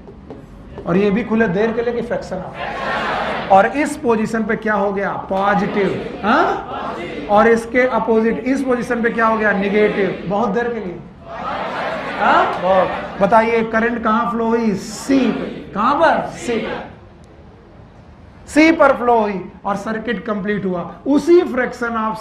और ये भी खुले देर के लिए कि फ्रैक्शन ऑफ। और इस पोजीशन पे क्या हो गया? पॉजिटिव। और इसके अपोजिट इस पोजीशन पे क्या हो गया? निगेटिव। बहुत देर के लिए। बताइए, करंट कहां फ्लो हुई? सी पे। कहां पर? सी पे। सी पर फ्लो हुई और सर्किट कंप्लीट हुआ। उसी फ्रैक्शन ऑफ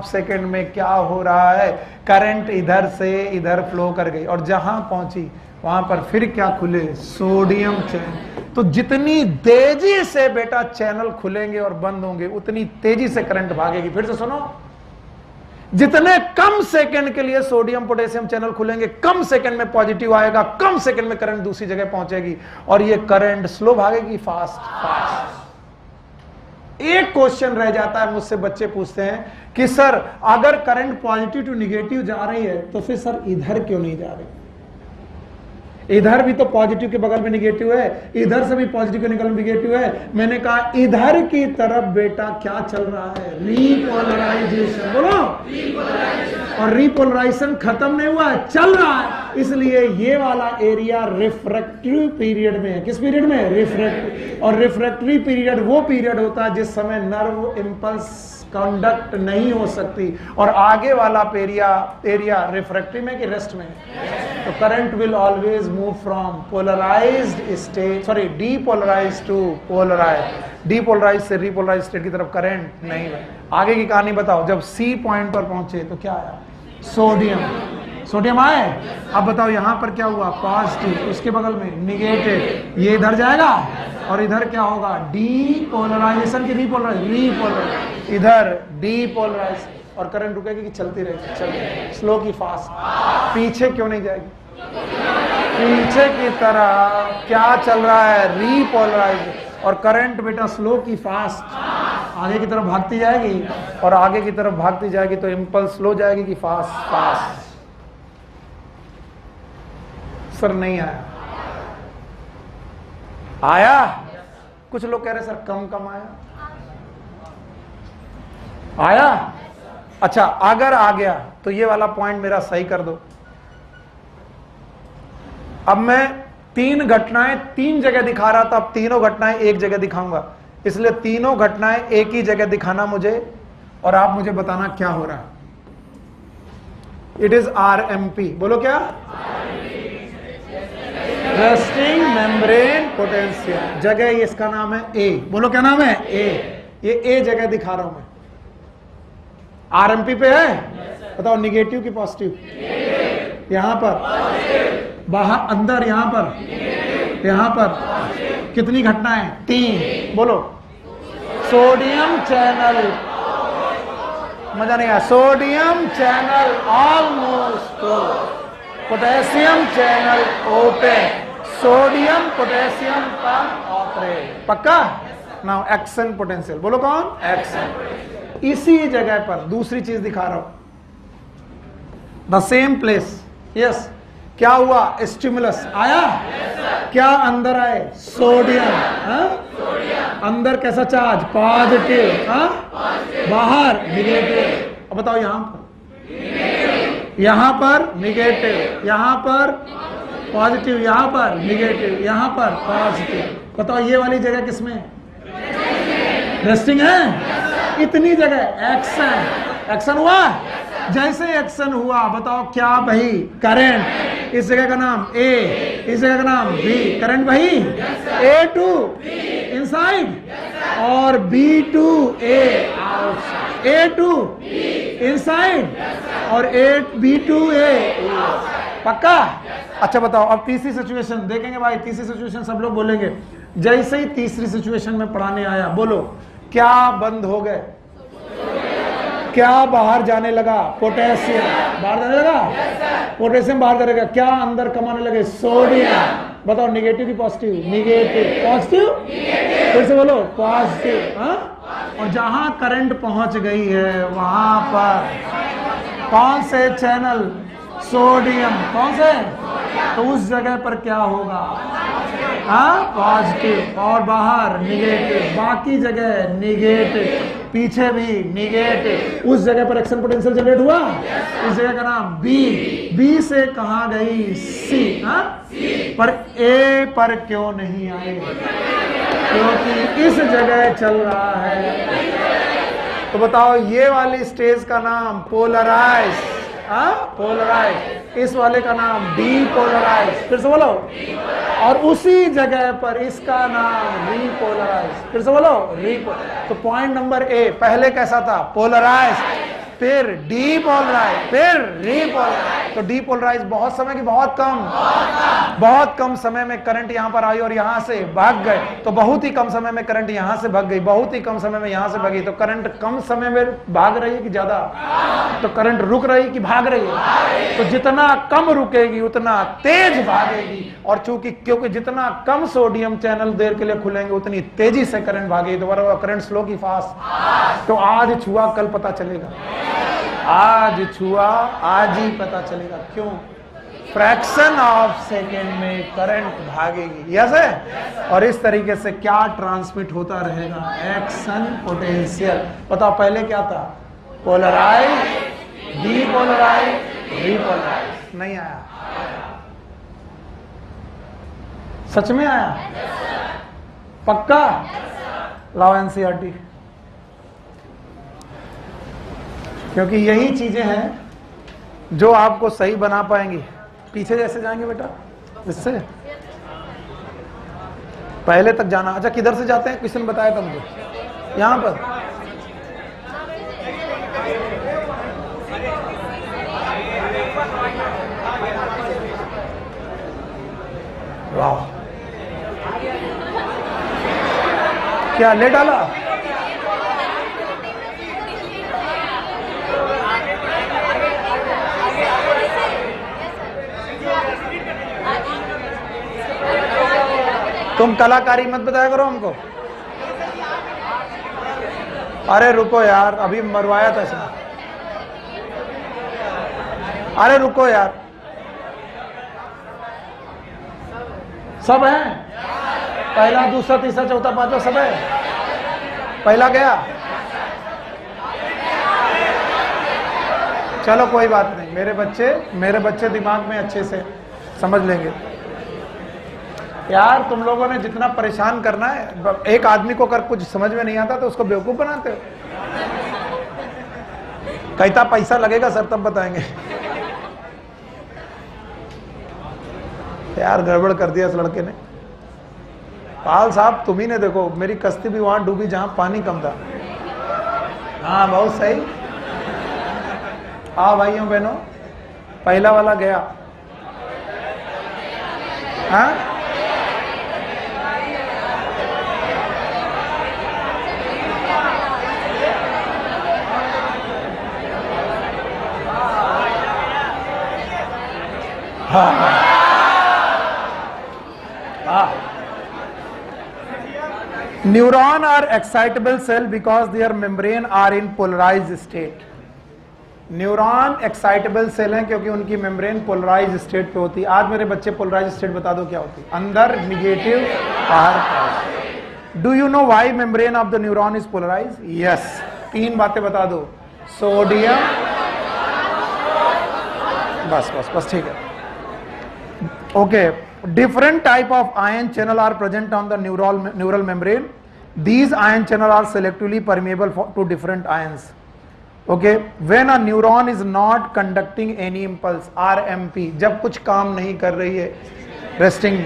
सेकंड में क्या हो रहा है? करंट इधर से इधर फ्लो कर गई और जहां पहुंची वहां पर फिर क्या खुले? Sodium channel. तो जितनी तेजी से बेटा चैनल खुलेंगे और बंद होंगे, उतनी तेजी से करंट भागेगी। फिर से सुनो, जितने कम सेकंड के लिए सोडियम पोटेशियम चैनल खुलेंगे, कम सेकंड में पॉजिटिव आएगा, कम सेकंड में करंट दूसरी जगह पहुंचेगी। और ये करंट स्लो भागेगी, फास्ट। एक क्वेश्चन रह जाता है, मुझसे बच्चे पूछते हैं कि सर अगर करंट पॉजिटिव टू निगेटिव जा रही है तो फिर सर इधर क्यों नहीं जा रही? इधर भी तो पॉजिटिव के बगल में निगेटिव है, इधर से भी पॉजिटिव के निगल में निगेटिव है। मैंने कहा इधर की तरफ बेटा क्या चल रहा है? रीपोलराइजेशन। बोलो, और रीपोलराइजेशन खत्म नहीं हुआ है, चल रहा है। इसलिए ये वाला एरिया रिफ्रैक्टिव पीरियड में है। किस पीरियड में? रिफ्रैक्टिव। और रिफ्रैक्टिव पीरियड वो पीरियड होता है जिस समय नर्व इंपल्स कंडक्ट नहीं हो सकती। और आगे वाला एरिया रिफ्रैक्टिव में कि रेस्ट में? तो current will always move from polarised state, sorry depolarised to polarised, depolarised से रीपोलराइज्ड स्टेट की तरफ करंट नहीं है। आगे की कहानी बताओ, जब सी पॉइंट पर पहुंचे तो क्या आया? सोडियम आए। अब बताओ यहां पर क्या हुआ? पॉजिटिव, उसके बगल में निगेटिव, ये इधर जाएगा और इधर क्या होगा? डीपोलराइजेशन की रीपोलराइज, इधर डीपोलराइज, और करंट रुकेगी कि चलती रहेगी? चलती, स्लो की फास्ट। पीछे क्यों नहीं जाएगी? पीछे की तरह क्या चल रहा है? रीपोलराइज। और करंट बेटा स्लो की फास्ट, आगे की तरफ भागती जाएगी, और आगे की तरफ भागती जाएगी तो इंपल्स स्लो जाएगी कि फास्ट? सर नहीं आया? कुछ लोग कह रहे सर कम आया? अच्छा, अगर आ गया तो ये वाला पॉइंट मेरा सही कर दो। अब मैं 3 घटनाएं 3 जगह दिखा रहा था, अब तीनों घटनाएं एक जगह दिखाऊंगा, इसलिए तीनों घटनाएं एक ही जगह दिखाना मुझे, और आप मुझे बताना क्या हो रहा है। इट इज RMP, बोलो क्या? Resting membrane potential. जगह इसका नाम है A, बोलो क्या नाम है? A। ये A जगह दिखा रहा हूं मैं। RMP पे है? बताओ निगेटिव की पॉजिटिव? यहां पर बाहर, अंदर, यहां पर कितनी घटनाएं? 3, बोलो। सोडियम चैनल, मजा नहीं आया। Sodium channel almost, potassium channel open, sodium potassium का ऑपरेट। पक्का? नाउ एक्शन पोटेंशियल, बोलो कौन? एक्शन। इसी जगह पर दूसरी चीज दिखा रहा हूं, द सेम प्लेस। यस, क्या हुआ? स्टिमुलस आया? क्या अंदर आए? सोडियम। अंदर कैसा चार्ज? पॉजिटिव। बाहर निगेटिव। अब बताओ यहां पर निगेटिव, यहां पर पॉजिटिव, यहां पर निगेटिव, यहां पर पॉजिटिव। बताओ ये वाली जगह किसमें? रेस्टिंग है। इतनी जगह एक्शन हुआ। जैसे एक्शन हुआ बताओ क्या भाई? करंट। इस जगह का नाम A, इस जगह का नाम B। करंट भाई A to इनसाइड और B to A outside, A to inside और B to A। पक्का? अच्छा बताओ, अब तीसरी सिचुएशन देखेंगे भाई। तीसरी सिचुएशन सब लोग बोलेंगे। जैसे ही तीसरी सिचुएशन में पढ़ाने आया, बोलो क्या बंद हो गए? क्या बाहर जाने लगा? पोटेशियम बाहर जाने लगा। पोटेशियम बाहर जाएगा, क्या अंदर कमाने लगे? सोडियम। बताओ निगेटिव की पॉजिटिव? निगेटिव। पॉजिटिव? फिर से बोलो पॉजिटिव। और जहां करंट पहुंच गई है वहां पर कौन से चैनल? सोडियम। कौन से? तो उस जगह पर क्या होगा? पॉजिटिव। और बाहर निगेटिव, बाकी जगह निगेटिव, पीछे भी निगेटिव। उस जगह पर एक्शन पोटेंशियल जनरेट हुआ। इस जगह का नाम बी से कहां गई? सी। पर ए पर क्यों नहीं आए? क्योंकि इस जगह चल रहा है। तो बताओ ये वाली स्टेज का नाम पोलराइज, पोलराइज। इस वाले का नाम डीपोलराइज। फिर से बोलो। और उसी जगह पर इसका नाम रीपोलराइज। फिर से बोलो रीपोलराइज। तो पॉइंट नंबर A पहले कैसा था? पोलराइज, फिर डीपोलराइज, फिर रीपोलराइज। तो डीपोलराइज बहुत समय की बहुत कम समय में करंट यहां पर आई और यहां से भाग गए। तो बहुत ही कम समय में करंट यहां से भाग गई, बहुत ही कम समय में यहां से भागी। तो करंट कम समय में भाग रही है कि ज्यादा? तो करंट रुक रही कि भाग रही है? तो जितना कम रुकेगी उतना तेज भागेगी। और क्योंकि जितना कम सोडियम चैनल देर के लिए खुलेंगे उतनी तेजी से करंट भागेगी। दोबारा करंट स्लो की फास्ट। तो आज छुआ कल पता चलेगा, आज छुआ आज ही पता चलेगा। क्यों? फ्रैक्शन ऑफ सेकेंड में करंट भागेगी। यस है? और इस तरीके से क्या ट्रांसमिट होता रहेगा? Action potential. बताओ पहले क्या था? Polarise, depolarise, repolarise. नहीं आया? सच में आया? पक्का? लाओ एनसीईआरटी। क्योंकि यही चीजें हैं जो आपको सही बना पाएंगी। पीछे जैसे जाएंगे बेटा, इससे पहले तक जाना। अच्छा किधर से जाते हैं, किसी ने बताया था मुझे, यहां पर। वाह, क्या ले डाला? तुम कलाकारी मत बताया करो हमको। अरे रुको यार, अभी मरवाया था इसने। अरे रुको यार, सब है, पहला दूसरा तीसरा चौथा पांचवा सब है। पहला गया, चलो कोई बात नहीं, मेरे बच्चे दिमाग में अच्छे से समझ लेंगे। यार तुम लोगों ने जितना परेशान करना है, एक आदमी को अगर कुछ समझ में नहीं आता तो उसको बेवकूफ बनाते हो। कहता पैसा लगेगा सर तब बताएंगे। यार गड़बड़ कर दिया इस लड़के ने। पाल साहब तुम ही ने देखो, मेरी कश्ती भी वहां डूबी जहां पानी कम था। हाँ बहुत सही। हाँ भाइयों बहनों, पहला वाला गया। हाँ neuron are excitable cell because their membrane are in polarised state. Neuron excitable cell हैं क्योंकि उनकी मेम्ब्रेन पोलराइज्ड स्टेट पे होती है। आज मेरे बच्चे पोलराइज्ड स्टेट बता दो क्या होती है? अंदर निगेटिव, बाहर positive. Do you know why membrane of the neuron is polarised? Yes, 3 बातें बता दो। सोडियम, बस ठीक है। Okay, different type of ion channel are present on the neural membrane. These ion channel are selectively permeable to different ions. Okay, when a neuron is not conducting any impulse, RMP, जब कुछ काम नहीं कर रही है, resting,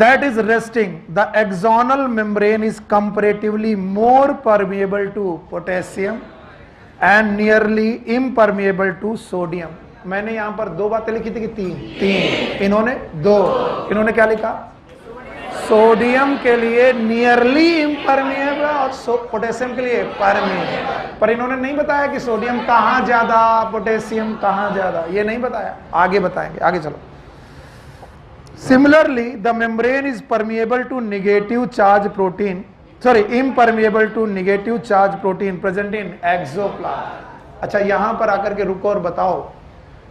that is resting, the axonal membrane is comparatively more permeable to potassium and nearly impermeable to sodium. मैंने यहां पर 2 बातें लिखी थी कि 3, इन्होंने 2, इन्होंने क्या लिखा? सोडियम के लिए नियरली इम्परमिएबल और पोटेशियम के लिए परमिएबल। पर इन्होंने नहीं बताया कि सोडियम कहां ज्यादा, पोटेशियम कहां ज्यादा, ये नहीं बताया। आगे बताएंगे, आगे चलो। Similarly the membrane is permeable to negative charge protein, impermeable to negative charge protein present in axoplasm. अच्छा यहां पर आकर के रुको और बताओ,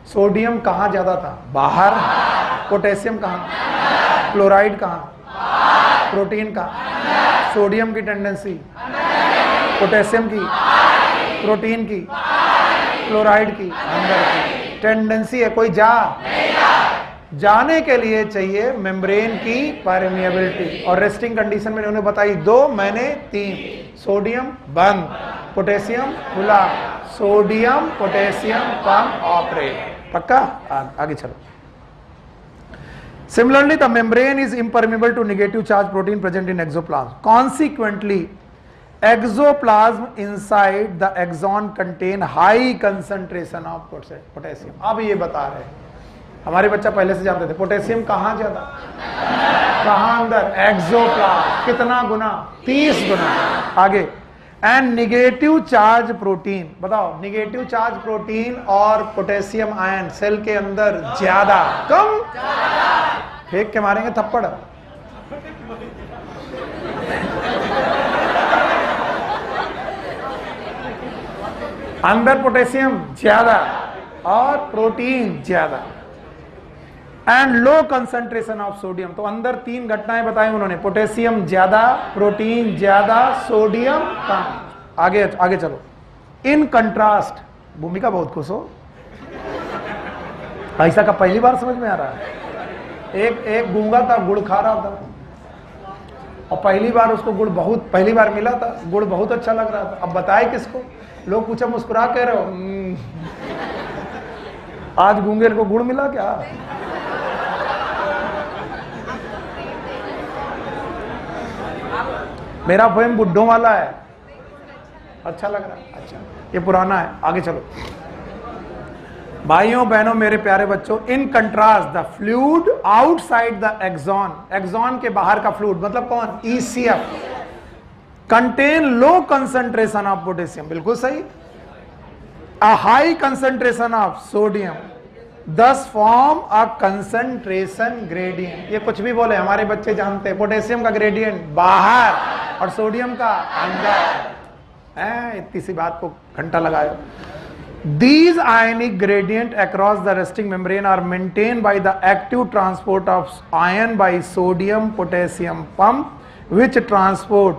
सोडियम कहां ज्यादा था? बाहर। पोटेशियम कहां? क्लोराइड कहां? प्रोटीन कहां? सोडियम की टेंडेंसी, पोटेशियम की, प्रोटीन की, क्लोराइड की, अंदर की टेंडेंसी है। कोई जाने के लिए चाहिए मेम्ब्रेन की परमिएबिलिटी। और रेस्टिंग कंडीशन में उन्होंने बताई 2, मैंने 3। सोडियम बंद, पोटेशियम खुला, सोडियम पोटेशियम पंप ऑपरेट। पक्का? आगे चलो। Similarly, the membrane is impermeable to negative charge protein present in exoplasm. Consequently, exoplasm inside the axon contain high concentration of potassium. अब ये बता रहे हैं, हमारे बच्चा पहले से जानते थे पोटेशियम कहां ज्यादा, कहां अंदर? एक्सोप्लाज्म। कितना गुना? 30 गुना। आगे, एंड निगेटिव चार्ज प्रोटीन, बताओ निगेटिव चार्ज प्रोटीन और पोटेशियम आयन सेल के अंदर ज्यादा, कम? फेंक के मारेंगे थप्पड़। अंदर पोटेशियम ज्यादा और प्रोटीन ज्यादा। And low concentration of sodium. तो अंदर 3 घटनाएं बताई उन्होंने, पोटेशियम ज्यादा, प्रोटीन ज्यादा, सोडियम कम। आगे चलो। इन कंट्रास्ट, भूमिका बहुत खुश हो, ऐसा का पहली बार समझ में आ रहा है। एक गूंगा था, गुड़ खा रहा था और पहली बार उसको गुड़ बहुत, पहली बार मिला था, गुड़ बहुत अच्छा लग रहा था। अब बताए किसको? लोग पूछा मुस्कुरा कह रहे हो आज गूंगेर को गुड़ मिला क्या? मेरा पोएम बुड्ढों वाला है, अच्छा लग रहा है? अच्छा, ये पुराना है, आगे चलो। भाइयों बहनों मेरे प्यारे बच्चों, in contrast the fluid outside the axon, axon के बाहर का फ्लूइड मतलब कौन? ECF, contain low concentration of potassium, बिल्कुल सही, a high concentration of sodium, this form a concentration gradient. ये कुछ भी बोले, हमारे बच्चे जानते हैं पोटेशियम का ग्रेडियंट बाहर और सोडियम का अंदर है। इतनी सी बात को घंटा लगाए। These ionic gradient across the resting membrane are maintained by the active transport of ion by sodium potassium pump, which transport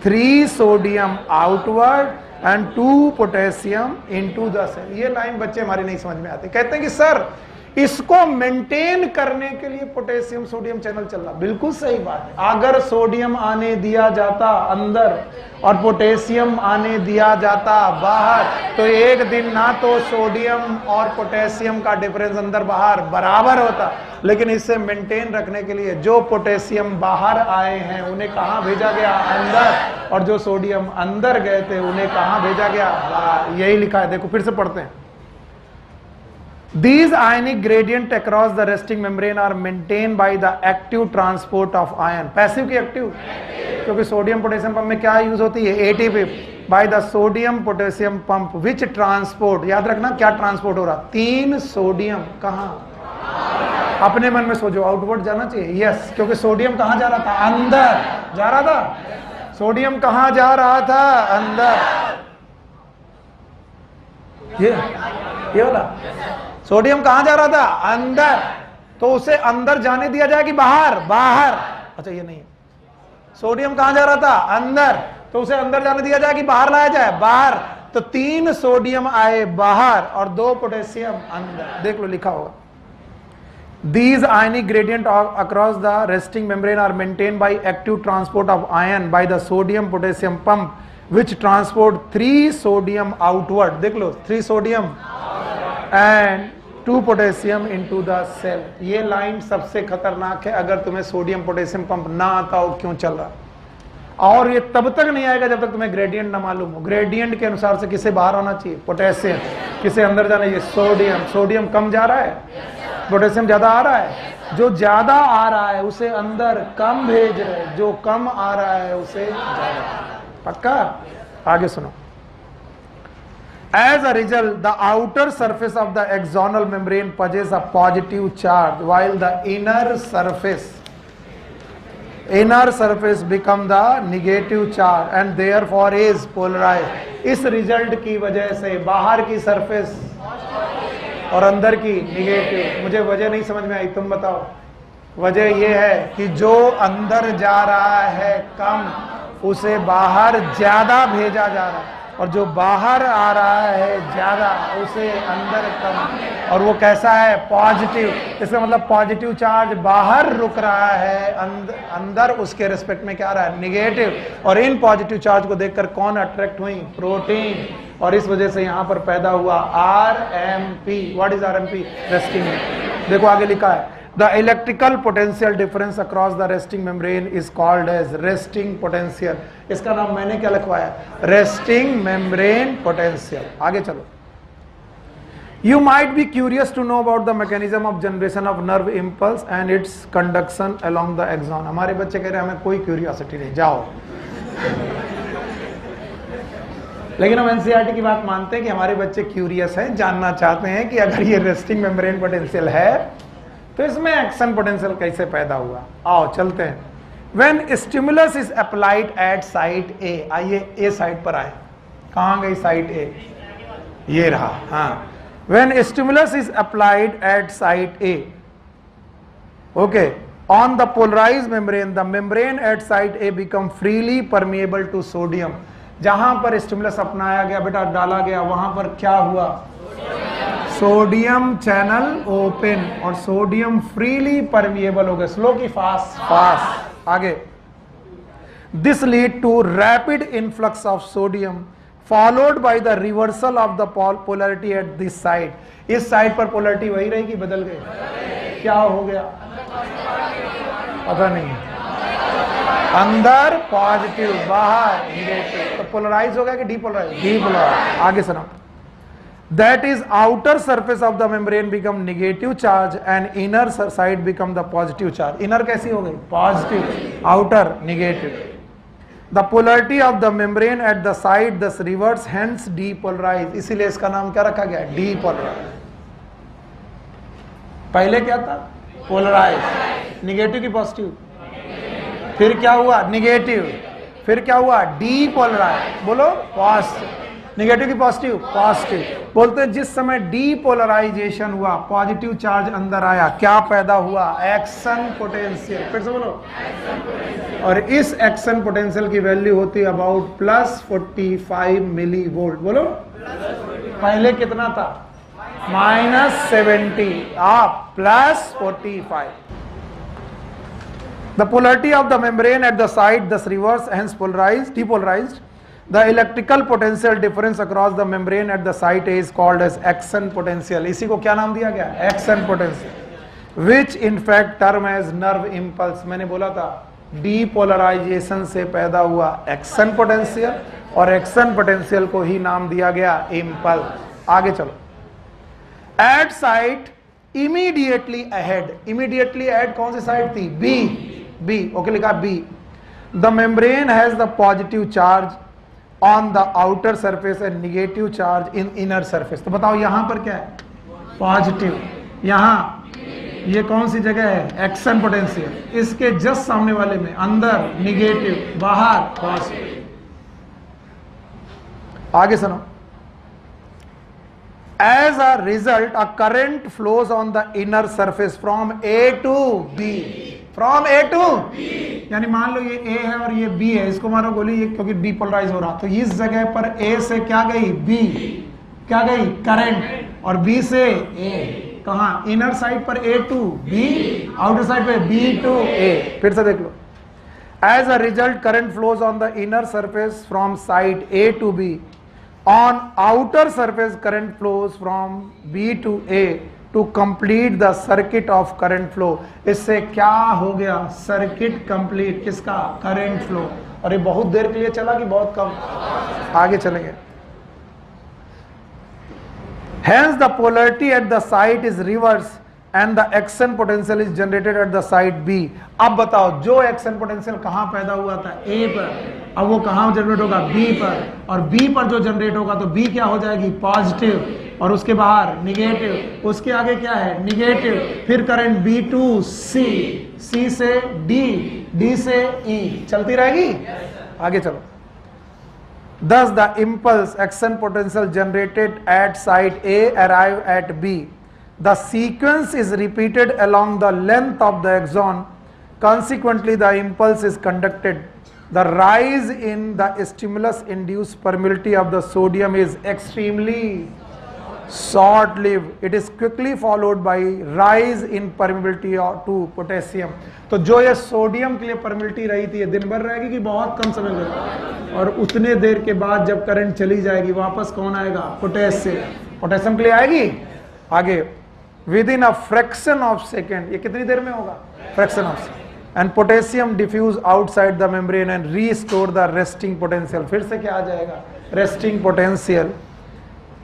3 sodium outward and 2 potassium into the cell। ये लाइन बच्चे हमारे नहीं समझ में आते, कहते हैं कि सर इसको मेंटेन करने के लिए पोटेशियम सोडियम चैनल चल रहा। बिल्कुल सही बात है, अगर सोडियम आने दिया जाता अंदर और पोटेशियम आने दिया जाता बाहर तो एक दिन ना तो सोडियम और पोटेशियम का डिफरेंस अंदर बाहर बराबर होता। लेकिन इसे मेंटेन रखने के लिए जो पोटेशियम बाहर आए हैं उन्हें कहां भेजा गया? अंदर, और जो सोडियम अंदर गए थे उन्हें कहां भेजा गया? बाहर। यही लिखा है, देखो फिर से पढ़ते हैं। These ionic gradient across the resting membrane are maintained by the active transport of ion। Passive की एक्टिव, क्योंकि सोडियम पोटेशियम पंप में क्या यूज होती है? ATP। by the sodium potassium pump which transport, याद रखना क्या ट्रांसपोर्ट हो रहा? 3 सोडियम कहां? अपने मन में सोचो, आउटवर्ड जाना चाहिए। यस, क्योंकि सोडियम कहां जा रहा था? अंदर जा रहा था। सोडियम कहां जा रहा था? अंदर। ये वाला सोडियम कहां जा रहा था? अंदर। तो उसे अंदर जाने दिया जाए कि बाहर? बाहर। अच्छा, ये नहीं, सोडियम कहां जा रहा था? अंदर। तो उसे अंदर जाने दिया जाए कि बाहर लाया जाए? बाहर। तो 3 सोडियम आए बाहर और 2 पोटेशियम अंदर। देख लो, लिखा होगा। These ionic gradient across the resting membrane are maintained by active transport of ion by the sodium potassium pump which transport 3 sodium outward। देख लो, 3 sodium and 2 potassium into the cell। ये line सबसे खतरनाक है अगर तुम्हें सोडियम पोटेशियम पंप ना आता हो क्यों चल रहा, और ये तब तक नहीं आएगा जब तक तुम्हें ग्रेडियंट ना मालूम हो। ग्रेडियंट के अनुसार से किसे बाहर आना चाहिए? पोटेशियम। किसे अंदर जाना चाहिए? सोडियम। सोडियम कम जा रहा है, पोटेशियम ज्यादा आ रहा है। जो ज्यादा आ रहा है उसे अंदर कम भेज रहे, जो कम आ रहा है उसे ज्यादा। पक्का? आगे सुनो। As a result, the outer surface of the axonal membrane possesses a positive charge, while the inner surface become the negative charge and therefore is polarized। इस रिजल्ट की वजह से बाहर की सरफेस और अंदर की निगेटिव। मुझे वजह नहीं समझ में आई, तुम बताओ। वजह यह है कि जो अंदर जा रहा है कम, उसे बाहर ज्यादा भेजा जा रहा है, और जो बाहर आ रहा है ज्यादा, उसे अंदर कम। और वो कैसा है? पॉजिटिव। इसका मतलब पॉजिटिव चार्ज बाहर रुक रहा है, अंदर उसके रिस्पेक्ट में क्या आ रहा है? निगेटिव। और इन पॉजिटिव चार्ज को देखकर कौन अट्रैक्ट हुई? प्रोटीन। और इस वजह से यहां पर पैदा हुआ RMP। What is RMP? Resting. देखो आगे लिखा है, The electrical potential difference across the resting membrane is called as resting potential। इसका नाम मैंने क्या लिखवाया? resting membrane potential। आगे चलो। You might be curious to know about the mechanism of generation of nerve impulse and its conduction along the axon। हमारे बच्चे कह रहे हैं हमें कोई क्यूरियोसिटी नहीं, जाओ। लेकिन हम NCERT की बात मानते हैं कि हमारे बच्चे क्यूरियस हैं, जानना चाहते हैं कि अगर ये रेस्टिंग मेम्ब्रेन पोटेंशियल है तो इसमें एक्शन पोटेंशियल कैसे पैदा हुआ। आओ चलते हैं। When stimulus is applied at site A, आइए A साइट पर आए। कहां गई साइट A? ये रहा। हाँ, when stimulus is applied at site A, okay, on the polarized membrane, the membrane at site A become freely permeable to sodium। जहां पर स्टिमुलस अपनाया गया बेटा, डाला गया, वहां पर क्या हुआ? सोडियम चैनल ओपन और सोडियम फ्रीली परमिएबल हो गए। स्लो की फास्ट? फास्ट। आगे, this lead to rapid influx of sodium followed by the reversal of the polarity at this side. इस साइड पर पोलैरिटी वही रहेगी, बदल गई, क्या हो गया पता नहीं, अंदर पॉजिटिव बाहर नेगेटिव, तो पोलराइज हो गया कि डीपोलराइज, डीपोलराइज। आगे सुनो, that is outer surface of the membrane become negative charge and inner side become the positive charge। inner कैसी हो गई, positive, outer negative। the polarity of the membrane at the side thus reverse, hence depolarize, इसीलिए इसका नाम क्या रखा गया, depolarize। पहले क्या था, पोलराइज, निगेटिव की पॉजिटिव, फिर क्या हुआ, निगेटिव, फिर क्या हुआ, डीपोलराइज, बोलो पॉजिटिव, निगेटिव की पॉजिटिव, पॉजिटिव। बोलते हैं जिस समय डीपोलराइजेशन हुआ, पॉजिटिव चार्ज अंदर आया, क्या पैदा हुआ, एक्शन पोटेंशियल, फिर से बोलो, और इस एक्शन पोटेंशियल की वैल्यू होती है अबाउट +45 मिली वोल्ट, बोलो, पहले कितना था, -70, आप +45। The polarity of the membrane at the side thus reverse, hence polarized, depolarized। The electrical potential difference across the membrane at the site is called as action potential। इसी को क्या नाम दिया गया, action potential, which in fact term as nerve impulse। मैंने बोला था depolarization से पैदा हुआ action potential, और action potential को ही नाम दिया गया impulse। आगे चलो, at site immediately ahead, immediately ahead कौन सी साइड थी, B, ओके लिखा B। The membrane has the positive charge on the outer surface and negative charge in inner surface। तो बताओ यहां पर क्या है, पॉजिटिव, यहां ये कौन सी जगह है, एक्शन पोटेंशियल, इसके जस्ट सामने वाले में अंदर निगेटिव, बाहर पॉजिटिव। आगे सुनो, as a result a current flows on the inner surface from A to B, from A to B, यानी मान लो ये A है और ये B है, इसको मारो गोली, ये क्योंकि डीपोलराइज हो रहा, तो इस जगह पर A से क्या गई, B, क्या गई, करंट, और B से A, कहां, इनर साइड पर A to B, outer side पे B टू A। फिर से देख लो, as a result current flows on the inner surface from side A to B, on outer surface current flows from B to A to complete the circuit of current flow. इससे क्या हो गया, circuit complete, किसका, current flow. और ये बहुत देर के लिए चला कि बहुत कम, आगे चलेंगे। Hence the polarity at the site is reverse and the action potential is generated at the site B। अब बताओ जो एक्शन पोटेंशियल कहां पैदा हुआ था, A पर, अब वो कहां जनरेट होगा, B पर, और B पर जो जनरेट होगा तो B क्या हो जाएगी, पॉजिटिव, और उसके बाहर निगेटिव, उसके आगे क्या है, निगेटिव, फिर current B to C, C से D, D से E, चलती रहेगी। आगे चलो, thus the impulse action potential generated at site A arrive at B, the sequence is repeated along the length of the axon, consequently the impulse is conducted, the rise in the stimulus induced permeability of the sodium is extremely short lived, it is quickly followed by rise in permeability to potassium। तो जो ये sodium के लिए permeability रही थी, ये दिन भर रहेगी कि बहुत कम समय में, और उतने देर के बाद जब करंट चली जाएगी वापस कौन आएगा, पोटेशियम, पोटेशियम के लिए आएगी। आगे, within a fraction of second, ये कितनी देर में होगा, fraction of second, and potassium diffuse outside the membrane and restore the resting potential. फिर से क्या आ जाएगा, resting potential,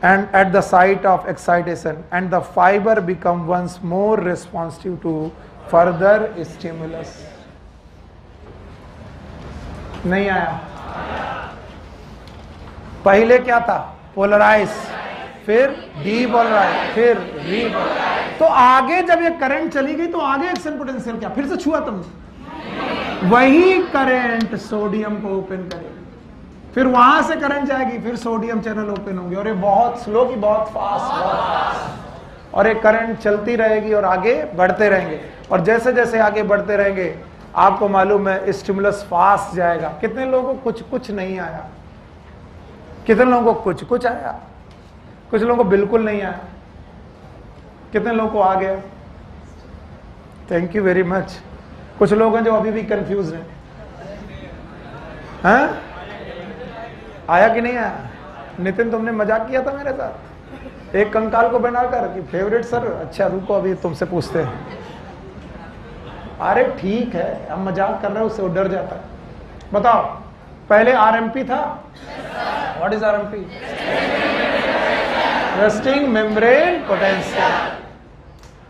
and at the site of excitation, and the fiber become once more responsive to further stimulus। नहीं आया, पहले क्या था, पोलराइज, फिर डीपोलराइज, फिर रीपोलराइज। तो आगे जब ये करंट चली गई तो आगे एक्शन पोटेंशियल क्या, फिर से छुआ तुमने, वही करंट सोडियम को ओपन करेगी, फिर वहां से करंट जाएगी, फिर सोडियम चैनल ओपन होंगे, और ये बहुत स्लो की बहुत फास्ट, और ये करंट चलती रहेगी और आगे बढ़ते रहेंगे, और जैसे जैसे आगे बढ़ते रहेंगे आपको मालूम है स्टिमुलस फास्ट जाएगा। कितने लोगों को कुछ कुछ नहीं आया, कितने लोगों को कुछ कुछ आया, कुछ लोगों को बिल्कुल नहीं आया, कितने लोगों को आ गया, थैंक यू वेरी मच। कुछ लोग हैं जो अभी भी कंफ्यूज हैं, आया कि नहीं आया, नितिन तुमने मजाक किया था मेरे साथ एक कंकाल को बनाकर कि फेवरेट सर, अच्छा रुको अभी तुमसे पूछते हैं। अरे ठीक है, हम मजाक कर रहे हैं, उससे वो डर जाता है। बताओ, पहले आरएमपी था। What is RMP? Resting membrane potential.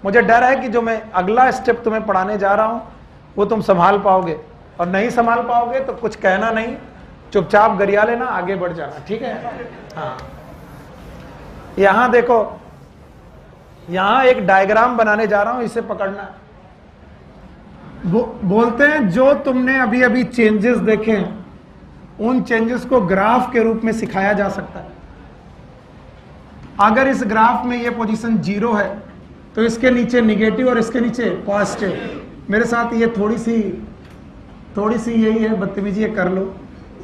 मुझे डर है कि जो मैं अगला स्टेप तुम्हें पढ़ाने जा रहा हूं वो तुम संभाल पाओगे, और नहीं संभाल पाओगे तो कुछ कहना नहीं, चुपचाप गरिया लेना, आगे बढ़ जाना, ठीक है? हाँ, यहां देखो, यहां एक डायग्राम बनाने जा रहा हूं, इसे पकड़ना। बोलते हैं जो तुमने अभी अभी चेंजेस देखे उन चेंजेस को ग्राफ के रूप में सिखाया जा सकता है। अगर इस ग्राफ में ये पोजीशन 0 है तो इसके नीचे निगेटिव और इसके नीचे पॉजिटिव। मेरे साथ ये थोड़ी सी यही है बदतमीजी, ये कर लो।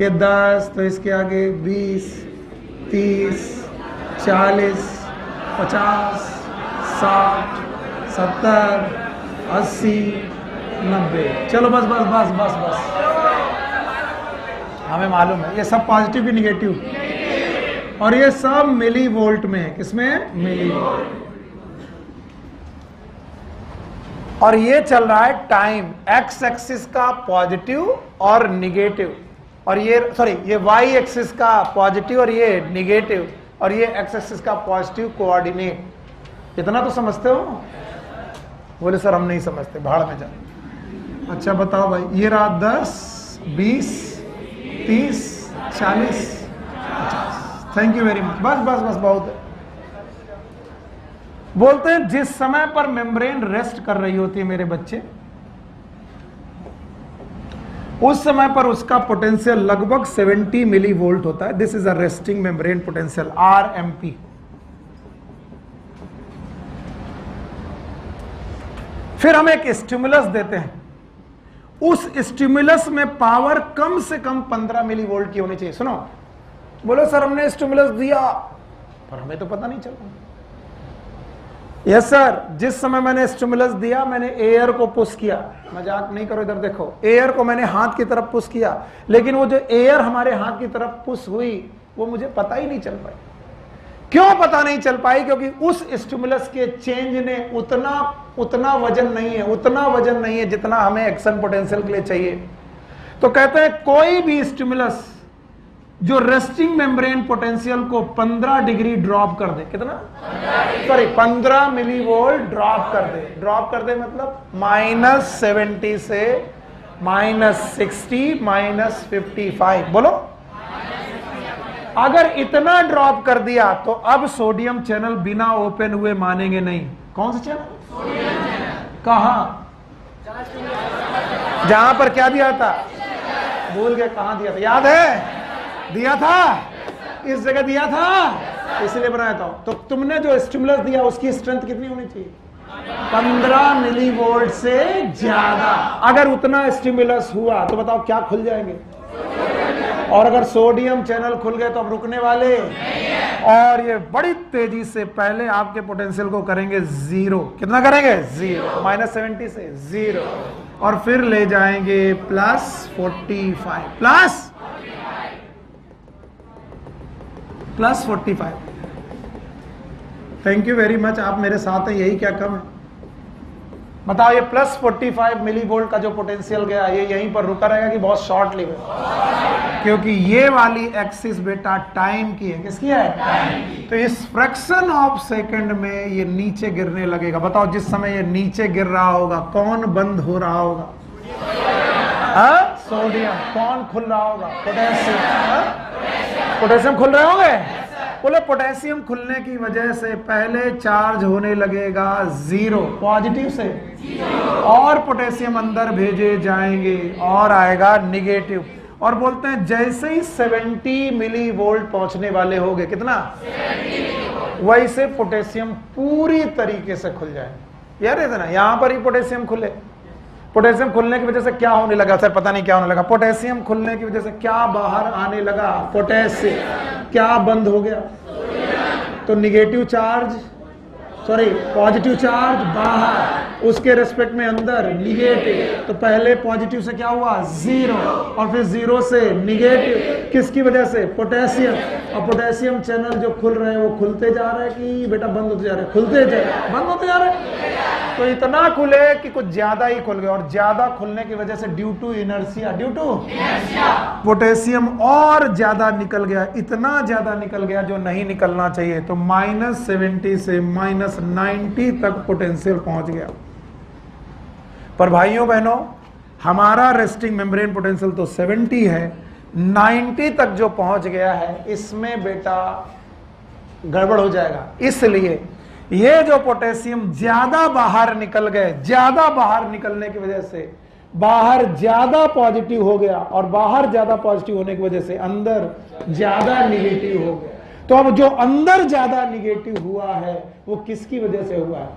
ये 10 तो इसके आगे 20, 30, 40, 50, 60, 70, 80, 90। चलो बस बस बस बस बस, हमें मालूम है ये सब पॉजिटिव भी निगेटिव, और ये सब मिली वोल्ट में है। किसमें? Millivolt. और ये चल रहा है टाइम, एक्स एक्सिस का पॉजिटिव और निगेटिव, और ये वाई एक्सिस का पॉजिटिव और ये निगेटिव, और ये एक्स एक्सिस का पॉजिटिव कोऑर्डिनेट। इतना तो समझते हो? बोले सर हम नहीं समझते, भाड़ में जा। अच्छा बताओ भाई, ये रहा 10, 20, 30, 40, 50। Thank you very much. बस बस बस, बहुत है। बोलते हैं जिस समय पर मेम्ब्रेन रेस्ट कर रही होती है मेरे बच्चे, उस समय पर उसका पोटेंशियल लगभग 70 मिली वोल्ट होता है। This is a resting membrane potential, RMP. फिर हम एक स्टिमुलस देते हैं, उस स्टिमुलस में पावर कम से कम 15 मिली वोल्ट की होनी चाहिए। सुनो, बोलो सर हमने स्टिमुलस दिया पर हमें तो पता नहीं चला। यस सर, जिस समय मैंने स्टिमुलस दिया मैंने एयर को पुश किया, मजाक नहीं करो, इधर देखो, एयर को मैंने हाथ की तरफ पुश किया, लेकिन वो जो एयर हमारे हाथ की तरफ पुश हुई वो मुझे पता ही नहीं चल पाई। क्यों पता नहीं चल पाई? क्योंकि उस स्टिमुलस के चेंज ने उतना वजन नहीं है जितना हमें एक्शन पोटेंशियल के लिए चाहिए। तो कहते हैं कोई भी स्टिमुलस जो रेस्टिंग मेम्ब्रेन पोटेंशियल को 15 डिग्री ड्रॉप कर दे, कितना? 15 मिली वोल्ट ड्रॉप कर दे मतलब -70 से -60 -55। बोलो, अगर इतना ड्रॉप कर दिया तो अब सोडियम चैनल बिना ओपन हुए मानेंगे नहीं। कौन सा चैनल? कहां? जहां पर क्या दिया था? भूल गए कहां दिया था? याद है? दिया था, इस जगह दिया था, इसलिए बनाया था। तो तुमने जो स्टिमुलस दिया उसकी स्ट्रेंथ कितनी होनी चाहिए? 15 मिली वोल्ट से ज्यादा। अगर उतना स्टिमुलस हुआ तो बताओ क्या खुल जाएंगे? और अगर सोडियम चैनल खुल गए तो अब रुकने वाले, और ये बड़ी तेजी से पहले आपके पोटेंशियल को करेंगे 0। कितना करेंगे? 0, -70 से 0, और फिर ले जाएंगे +45 +45। थैंक यू वेरी मच, आप मेरे साथ हैं, यही क्या कम है? बताओ, ये +45 मिली वोल्ट का जो पोटेंशियल गया ये यहीं पर रुका रहेगा कि बहुत शॉर्ट लिव है? क्योंकि ये वाली एक्सिस बेटा टाइम की है। किसकी है? टाइम की। तो इस फ्रैक्शन ऑफ सेकंड में ये नीचे गिरने लगेगा। बताओ, जिस समय ये नीचे गिर रहा होगा कौन बंद हो रहा होगा? सोडियम। कौन खुल रहा होगा? पोटेशियम। पोटेशियम खुल रहे होंगे। बोले पोटेशियम खुलने की वजह से पहले चार्ज होने लगेगा 0 पॉजिटिव से, और पोटेशियम अंदर भेजे जाएंगे और आएगा निगेटिव। और बोलते हैं जैसे ही 70 मिली वोल्ट पहुंचने वाले होंगे, कितना? 70 वैसे पोटेशियम पूरी तरीके से खुल जाएंगे। यार इतना यहां पर ही पोटेशियम खुले। पोटेशियम खुलने की वजह से क्या होने लगा? सर पता नहीं क्या होने लगा। पोटेशियम खुलने की वजह से क्या बाहर आने लगा? पोटेशियम। क्या बंद हो गया? तो negative charge sorry positive charge बाहर, उसके रेस्पेक्ट में अंदर निगेटिव। तो पहले पॉजिटिव से क्या हुआ 0 और फिर 0 से निगेटिव, किसकी वजह से पोटेशियम। और पोटेशियम चैनल जो खुल रहे हैं वो खुलते जा रहे हैं कि बेटा बंद होते जा रहे हैं, खुलते जा रहे हैं, बंद होते जा रहे हैं। तो इतना खुले कि कुछ ज्यादा ही खुल गए, और ज्यादा खुलने की वजह से due to inertia, due to potassium और ज्यादा निकल गया, इतना ज्यादा निकल गया जो नहीं निकलना चाहिए। तो -70 से -90 तक पोटेंशियल पहुंच गया। पर भाइयों बहनों, हमारा रेस्टिंग मेम्ब्रेन पोटेंशियल तो 70 है, 90 तक जो पहुंच गया है इसमें बेटा गड़बड़ हो जाएगा। इसलिए ये जो पोटेशियम ज्यादा बाहर निकल गए, ज्यादा बाहर निकलने की वजह से बाहर ज्यादा पॉजिटिव हो गया, और बाहर ज्यादा पॉजिटिव होने की वजह से अंदर ज्यादा निगेटिव हो गया। तो अब जो अंदर ज्यादा निगेटिव हुआ है वो किसकी वजह से हुआ है?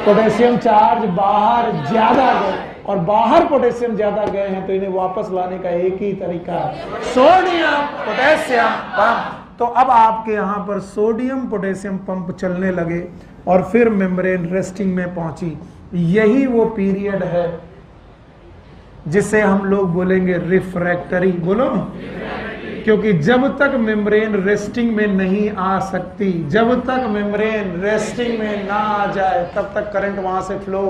पोटेशियम चार्ज बाहर ज्यादा गए, और बाहर पोटेशियम ज्यादा गए हैं तो इन्हें वापस लाने का एक ही तरीका है, सोडियम पोटेशियम पंप। तो अब आपके यहां पर सोडियम पोटेशियम पंप चलने लगे और फिर मेम्ब्रेन रेस्टिंग में पहुंची। यही वो पीरियड है जिसे हम लोग बोलेंगे रिफ्रैक्टरी। बोलो, क्योंकि जब तक मेम्ब्रेन रेस्टिंग में नहीं आ सकती, जब तक मेम्ब्रेन रेस्टिंग में ना आ जाए तब तक करंट वहां से फ्लो।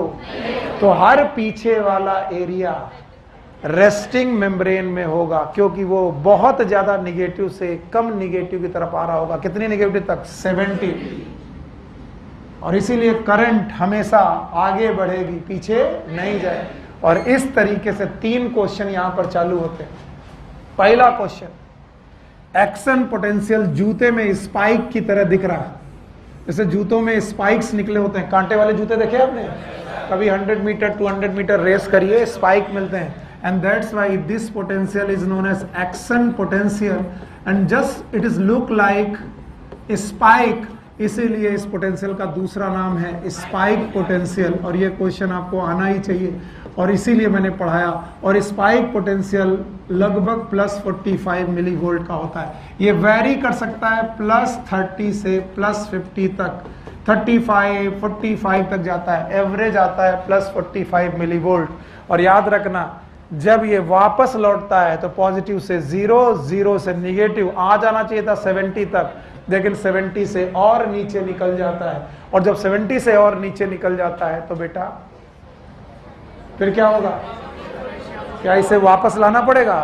तो हर पीछे वाला एरिया रेस्टिंग मेम्ब्रेन में होगा, क्योंकि वो बहुत ज्यादा निगेटिव से कम निगेटिव की तरफ आ रहा होगा। कितनी निगेटिव तक? 70। और इसीलिए करंट हमेशा आगे बढ़ेगी, पीछे नहीं जाए। और इस तरीके से 3 क्वेश्चन यहां पर चालू होते हैं। पहला क्वेश्चन, एक्शन पोटेंशियल जूते में स्पाइक की तरह दिख रहा है। जैसे जूतों में स्पाइक्स निकले होते हैं, कांटे वाले जूते देखे आपने? कभी 100 मीटर 200 मीटर रेस करिए, स्पाइक मिलते हैं। And that's why this potential is known as action potential, and just it is look like spike, इसीलिए इस पोटेंशियल का दूसरा नाम है स्पाइक पोटेंशियल। और ये क्वेश्चन आपको आना ही चाहिए, और इसीलिए मैंने पढ़ाया। और स्पाइक पोटेंशियल लगभग +45 मिली वोल्ट का होता है। ये वेरी कर सकता है +30 से +50 तक, 35 45 तक जाता है, एवरेज आता है +45 मिली वोल्ट। और याद रखना, जब ये वापस लौटता है तो पॉजिटिव से 0 से निगेटिव आ जाना चाहिए था 70 तक, लेकिन 70 से और नीचे निकल जाता है। और जब 70 से और नीचे निकल जाता है तो बेटा फिर क्या होगा? क्या इसे वापस लाना पड़ेगा?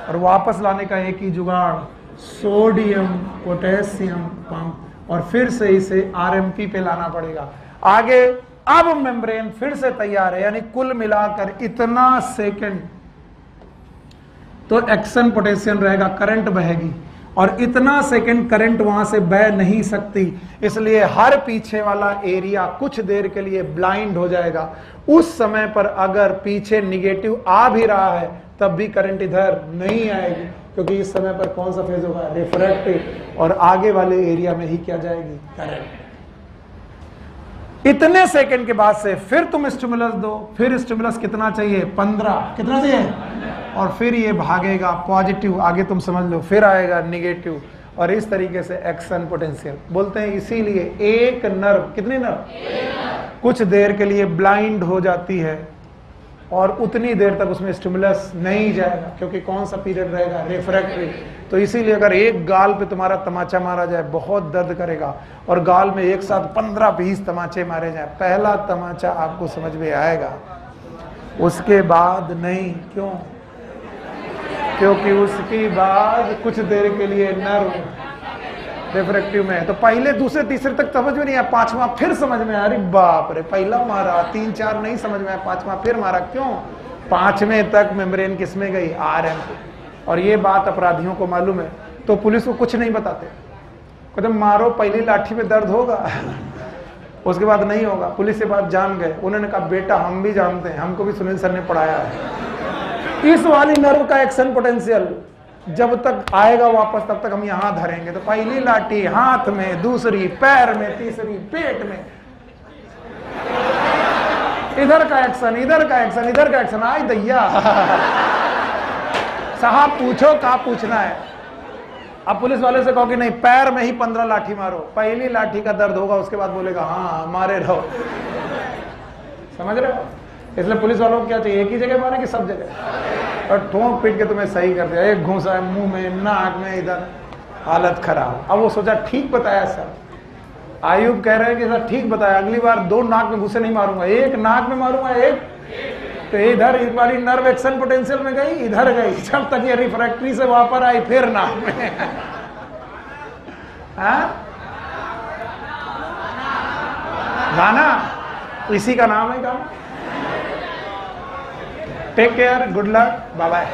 और वापस लाने का एक ही जुगाड़, सोडियम पोटेशियम पंप, और फिर से इसे आरएमपी पे लाना पड़ेगा। आगे अब मेम्ब्रेन फिर से तैयार है, यानी कुल मिलाकर इतना सेकंड तो एक्शन पोटेंशियल रहेगा, करंट बहेगी, और इतना सेकंड करंट वहां से बह नहीं सकती। इसलिए हर पीछे वाला एरिया कुछ देर के लिए ब्लाइंड हो जाएगा। उस समय पर अगर पीछे निगेटिव आ भी रहा है तब भी करंट इधर नहीं आएगी, क्योंकि इस समय पर कौन सा फेज होगा? रिफ्रैक्टिव। और आगे वाले एरिया में ही क्या जाएगी? करंट। इतने सेकंड के बाद से फिर तुम स्टिमुलस दो, फिर स्टिमुलस कितना चाहिए? 15। कितना चाहिए? और फिर ये भागेगा पॉजिटिव, आगे तुम समझ लो, फिर आएगा निगेटिव, और इस तरीके से एक्शन पोटेंशियल बोलते हैं। इसीलिए एक नर्व, कितनी नर्व? कुछ देर के लिए ब्लाइंड हो जाती है, और उतनी देर तक उसमें स्टिमुलस नहीं जाएगा, क्योंकि कौन सा पीरियड रहेगा? रिफ्रैक्टरी। तो इसीलिए अगर एक गाल पे तुम्हारा तमाचा मारा जाए बहुत दर्द करेगा, और गाल में एक साथ 15-20 तमाचे मारे जाए, पहला तमाचा आपको समझ में आएगा, उसके बाद नहीं। क्यों? क्योंकि उसके बाद कुछ देर के लिए नर्व रिफ्रैक्टिव में है। तो पहले, दूसरे, तीसरे तक समझ में नहीं आया, 5वां फिर समझ में आया, अरे बाप रे, पहला मारा, 3 4 नहीं समझ में आया, 5वां फिर मारा। क्यों? 5वें तक मेम्ब्रेन किसमें गई? आरएम पे। और ये बात अपराधियों को मालूम है, तो पुलिस को कुछ नहीं बताते, कहते मारो, पहली लाठी में दर्द होगा उसके बाद नहीं होगा। पुलिस से बात जान गए, उन्होंने कहा बेटा हम भी जानते हैं, हमको भी सुनील सर ने पढ़ाया है, इस वाली नर्व का एक्शन पोटेंशियल जब तक आएगा वापस तब तक हम यहां धरेंगे। तो पहली लाठी हाथ में, दूसरी पैर में, तीसरी पेट में, इधर का एक्शन, इधर का एक्शन, इधर का एक्शन। आई दैया साहब पूछो, क्या पूछना है? अब पुलिस वाले से कहो कि नहीं, पैर में ही 15 लाठी मारो, पहली लाठी का दर्द होगा, उसके बाद बोलेगा हाँ मारे रहो। समझ रहे हो? इसलिए पुलिस वालों को क्या चाहिए, एक ही जगह मारे कि सब जगह, और ठोंक पीट के तुम्हें सही कर दिया, एक घूसा है मुंह में, नाक में, इधर, हालत खराब। अब वो सोचा ठीक बताया सर, आयुब कह रहे हैं कि सर ठीक बताया, अगली बार 2 नाक में घुसे नहीं मारूंगा, एक नाक में मारूंगा, एक तो इधर इस वाली नर्व एक्शन पोटेंशियल में गई, इधर गई, जब तक ये रिफ्रैक्टरी से वापस आई फिर नाक में। गाना, इसी का नाम है गाना। Take care, good luck, bye bye.